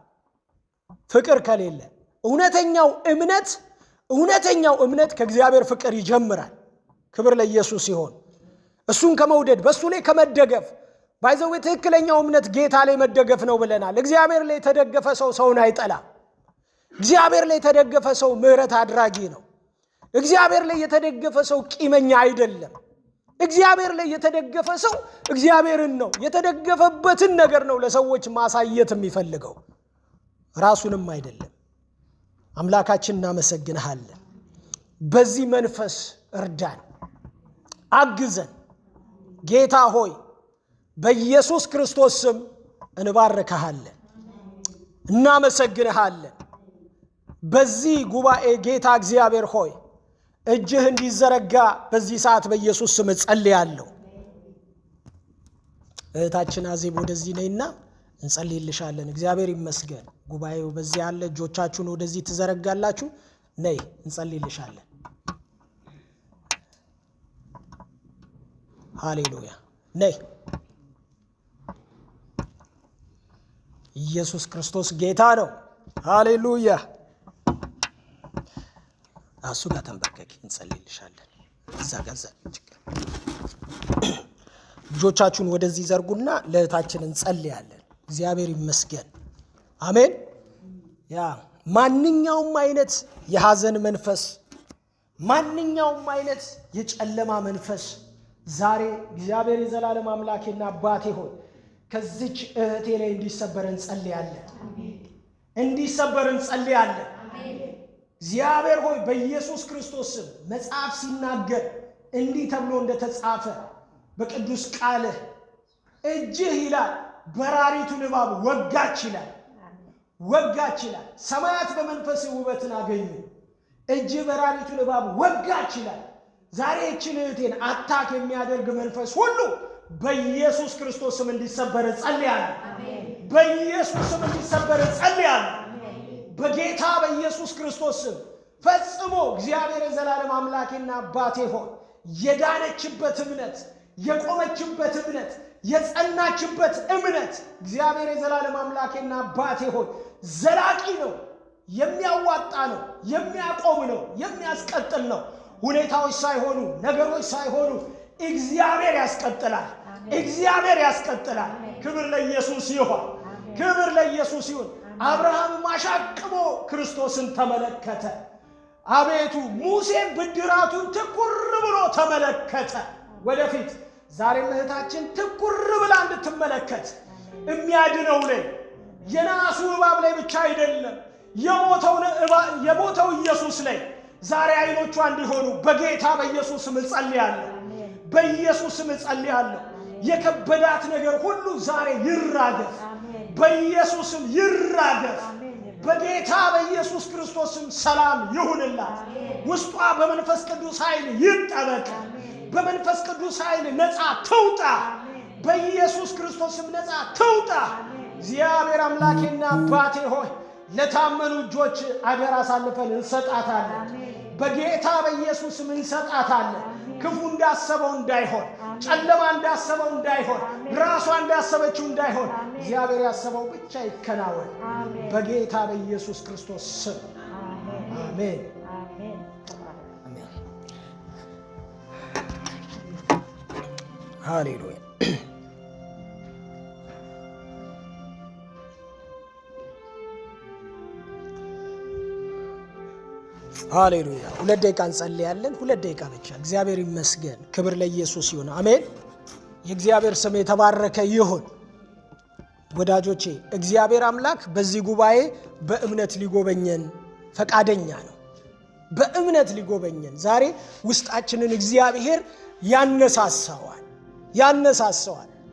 ፍቅር ከሌለ እውነተኛው እምነት ከእግዚአብሔር ፍቅር ይጀምራል። ክብር ለኢየሱስ ሲሆን እሱን ከመውደድ በሱ ላይ ከመደገፍ ባይዘው ትክክለኛው እምነት ጌታ ላይ መደገፍ ነው ብለናል። እግዚአብሔር ላይ የተደገፈ ሰው ሰውን አይጠላም። እግዚአብሔር ላይ የተደገፈ ሰው ምህረት አድራጊ ነው። እግዚአብሔር ላይ የተደገፈ ሰው ቂመኛ አይደለም። እግዚአብሔር ላይ የተደገፈ ሰው እግዚአብሔርን ነው የተደገፈበትን ነገር ነው ለሰዎች ማሳየት የሚፈልገው፣ ራሱንም አይደለም። አምላካችን እናመሰግንሃለን። በዚህ መንፈስ እርዳን፣ አግዘን። ጌታ ሆይ በኢየሱስ ክርስቶስ ስም እንባርክሃለን፣ እናመሰግንሃለን። በዚህ ጉባኤ ጌታ እግዚአብሔር ሆይ እጅህ እንዲዘረጋ በዚህ ሰዓት በኢየሱስ ስም ጸልያለሁ። እህታችን አዜብ ወደዚህ ነይና እንጸልይልሻለን። እግዚአብሔር ይመስገን። ጉባኤው በዚህ ያለ እጆቻችሁን ወደዚህ ትዘረጋላችሁ። ነይ እንጸልይልሻለን። ሃሌሉያ። ነይ። ኢየሱስ ክርስቶስ ጌታ ነው። ሃሌሉያ። እሱ ጋር ተንበርከኪ፣ እንጸልይልሻለን። እዛ ጋር እጆቻችሁን ወደዚህ ዘርጉና ለእህታችን እንጸልያለን። እግዚአብሔር ይመስገን። አሜን። ያ ማንኛውም አይነት የሐዘን መንፈስ፣ ማንኛውም አይነት የጨለማ መንፈስ ዛሬ እግዚአብሔር የዘላለም አምላኬና አባቴ ሆይ ከዚች እህቴ ላይ እንዲሰበር እንጸልያለን። እንዲሰበር እንጸልያለን። እግዚአብሔር ሆይ በኢየሱስ ክርስቶስ ስም መጽሐፍ ሲናገር እንዲህ ተብሎ እንደተጻፈ በቅዱስ ቃልህ እጅህ ይላል በራሪቱን እባብ ወጋች ይላል። ወጋች ይላል። ሰማያት በመንፈስ ውበትን አገኙ። እጅህ በራሪቱን እባብ ወጋች ይላል። ዛሬ እችን እህቴን አታክ የሚያደርግ መንፈስ ሁሉ በኢየሱስ ክርስቶስ ስም እንዲሰበር ጸልያለሁ። በኢየሱስ ስም እንዲሰበር ጸልያለሁ። በጌታ በኢየሱስ ክርስቶስ ስም ፈጽሞ እግዚአብሔር የዘላለም አምላኬና አባቴ ሆይ የዳነችበት እምነት፣ የቆመችበት እምነት፣ የጸናችበት እምነት እግዚአብሔር የዘላለም አምላኬና አባቴ ሆይ ዘላቂ ነው፣ የሚያዋጣ ነው፣ የሚያቆም ነው፣ የሚያስቀጥል ነው። ሁኔታዎች ሳይሆኑ ነገሮች ሳይሆኑ እግዚአብሔር ያስቀጥላል። እግዚአብሔር ያስቀጥላል። ክብር ለኢየሱስ ይሁን። ክብር ለኢየሱስ ይሁን። አብርሃም ማሻቅቦ ክርስቶስን ተመለከተ። አቤቱ ሙሴን ብድራቱን ትኩር ብሎ ተመለከተ ወደፊት። ዛሬም እህታችን ትኩር ብላ እንድትመለከት የሚያድነው ላይ የናሱ እባብ ላይ ብቻ አይደለም የሞተው ኢየሱስ ላይ ዛሬ አይኖቿ እንዲሆኑ በጌታ በኢየሱስ ስም ጸልያለሁ። በኢየሱስ ስም ጸልያለሁ። የከበዳት ነገር ሁሉ ዛሬ ይራገፍ፣ በኢየሱስ ስም ይራገፍ። በጌታ በኢየሱስ ክርስቶስ ስም ሰላም ይሁንላት። ውስጧ በመንፈስ ቅዱስ ኃይል ይጠበቅ። በመንፈስ ቅዱስ ኃይል ነፃ ትውጣ። በኢየሱስ ክርስቶስ ስም ነፃ ትውጣ። እግዚአብሔር አምላኬና አባቴ ሆይ ለታመኑ እጆች አደራ አሳልፈን እንሰጣታለን። በጌታ በኢየሱስ ስም እንሰጣታለን። ክፉ እንዳሰበው እንዳይሆን፣ ጨለማ እንዳሰበው እንዳይሆን፣ ራሷ እንዳሰበችው እንዳይሆን እግዚአብሔር ያሰበው ብቻ ይከናወን በጌታ በኢየሱስ ክርስቶስ ስም አሜን። ሃሌሉያ ሃሌሉያ። 2 ደቂቃ እንጸልያለን። 2 ደቂቃ ብቻ። እግዚአብሔር ይመስገን። ክብር ለኢየሱስ ይሁን። አሜን። የእግዚአብሔር ስም የተባረከ ይሁን። ወዳጆቼ እግዚአብሔር አምላክ በዚህ ጉባኤ በእምነት ሊጎበኘን ፈቃደኛ ነው። በእምነት ሊጎበኘን ዛሬ ውስጣችንን እግዚአብሔር ያነሳሳዋል።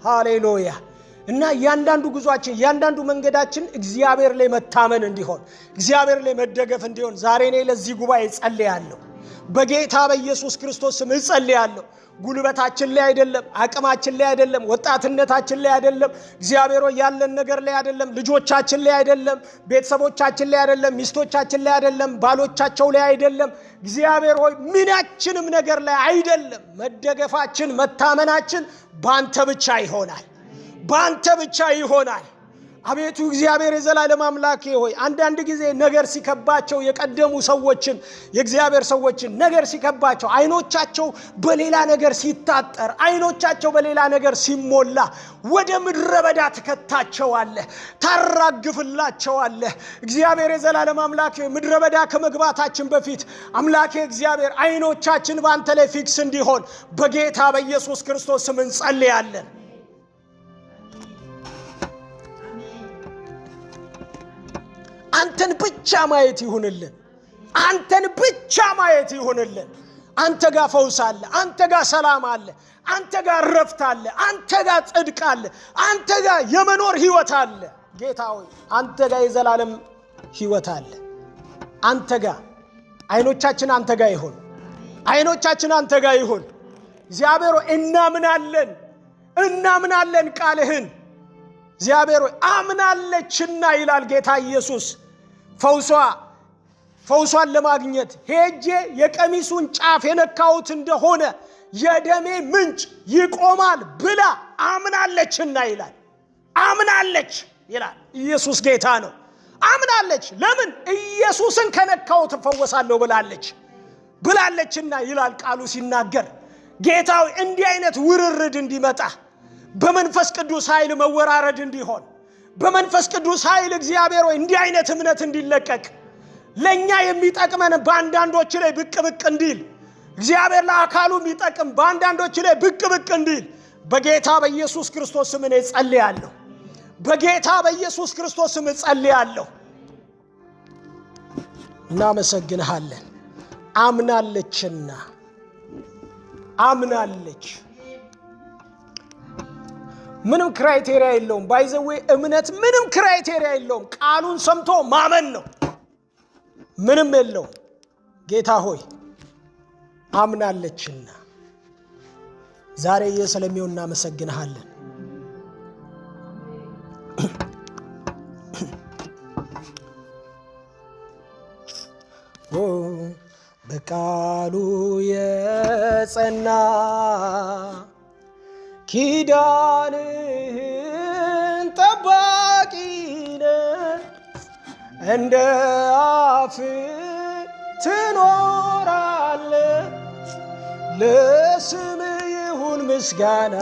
ሃሌሉያ። እና ያንዳንዱ ጉዟችን ያንዳንዱ መንገዳችን እግዚአብሔር ላይ መታመን እንዲሆን እግዚአብሔር ላይ መደገፍ እንዲሆን ዛሬ እኔ ለዚህ ጉባኤ ጸልያለሁ። በጌታ በኢየሱስ ክርስቶስ ስም ጸልያለሁ። ጉልበታችን ላይ አይደለም፣ አቅማችን ላይ አይደለም፣ ወጣትነታችን ላይ አይደለም፣ እግዚአብሔር ሆይ ያለን ነገር ላይ አይደለም፣ ልጆቻችን ላይ አይደለም፣ ቤተሰቦቻችን ላይ አይደለም፣ ሚስቶቻችን ላይ አይደለም፣ ባሎቻቸው ላይ አይደለም። እግዚአብሔር ሆይ ምናችንም ነገር ላይ አይደለም። መደገፋችን መታመናችን ባንተ ብቻ ይሆናል። ባንተ ብቻ ይሆናል። አቤቱ እግዚአብሔር የዘላለም አምላኬ ሆይ አንዳንድ ጊዜ ነገር ሲከባቸው የቀደሙ ሰዎችን የእግዚአብሔር ሰዎችን ነገር ሲከባቸው አይኖቻቸው በሌላ ነገር ሲታጠር አይኖቻቸው በሌላ ነገር ሲሞላ ወደ ምድረ በዳ ትከታቸዋለህ፣ ታራግፍላቸዋለህ። እግዚአብሔር የዘላለም አምላኬ ምድረ በዳ ከመግባታችን በፊት አምላኬ እግዚአብሔር አይኖቻችን ባንተ ላይ ፊክስ እንዲሆን በጌታ በኢየሱስ ክርስቶስ ስም እንጸልያለን። አንተን ብቻ ማየት ይሁንልን። አንተን ብቻ ማየት ይሁንልን። አንተ ጋር ፈውስ አለ፣ አንተ ጋር ሰላም አለ፣ አንተ ጋር ረፍት አለ፣ አንተ ጋር ጽድቅ አለ፣ አንተ ጋር የመኖር ህይወት አለ። ጌታ ሆይ አንተ ጋር የዘላለም ህይወት አለ። አንተ ጋር አይኖቻችን አንተ ጋር ይሁን። አይኖቻችን አንተ ጋር ይሁን። እግዚአብሔር ሆይ እናምናለን ቃልህን። እግዚአብሔር ሆይ አምናለችና ይላል ጌታ ኢየሱስ ፈውሷን ለማግኘት ሄጄ የቀሚሱን ጫፍ የነካሁት እንደሆነ የደሜ ምንጭ ይቆማል ብላ አምናለችና ይላል። አምናለች ይላል። ኢየሱስ ጌታ ነው። አምናለች። ለምን? ኢየሱስን ከነካሁት እፈወሳለሁ ብላለችና ይላል ቃሉ ሲናገር። ጌታው እንዲህ አይነት ውርርድ እንዲመጣ በመንፈስ ቅዱስ ኃይል መወራረድ እንዲሆን በመንፈስ ቅዱስ ኃይል እግዚአብሔር ሆይ እንዲህ አይነት እምነት እንዲለቀቅ ለኛ የሚጠቅመን በአንዳንዶች ላይ ብቅ እንዲል እግዚአብሔር ለአካሉ የሚጠቅም በአንዳንዶች ላይ ብቅ እንዲል በጌታ በኢየሱስ ክርስቶስ ስም እኔ ጸልያለሁ። በጌታ በኢየሱስ ክርስቶስ ስም ጸልያለሁ። እናመሰግንሃለን። አምናለችና አምናለች። ምንም ክራይቴሪያ የለውም። ባይዘዌ እምነት ምንም ክራይቴሪያ የለውም። ቃሉን ሰምቶ ማመን ነው። ምንም የለውም። ጌታ ሆይ አምናለችና ዛሬ ስለሚሆን እናመሰግንሃለን። በቃሉ የጸና ኪዳንህን ጠባቂ ነህ፣ እንደ አፍ ትኖራለ። ለስም ይሁን ምስጋና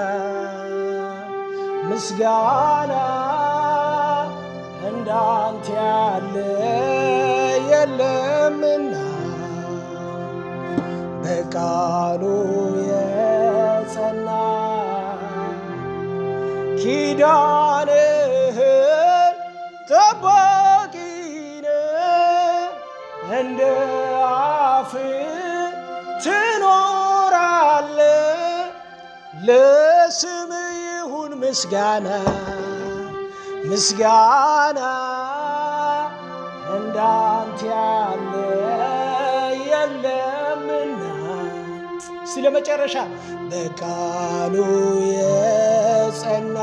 ምስጋና እንዳንተ ያለ የለምና በቃሉ የጸና ኪዳንህን ጠባቂነ እንደ አፍ ትኖራለ። ለስም ይሁን ምስጋና ምስጋና እንዳንተ ያለ የለምና። ስለ መጨረሻ በቃሉ የጸና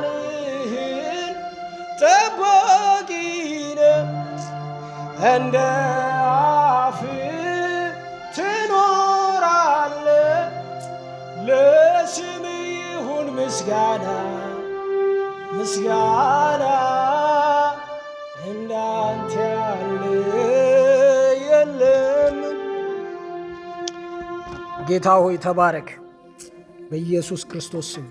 ኪዳንህን ጠባቂነ እንደ አፍ ትኖራለ። ለስም ይሁን ምስጋና ምስጋና እንዳንተ ያለ የለም። ጌታ ሆይ ተባረክ፣ በኢየሱስ ክርስቶስ ስም።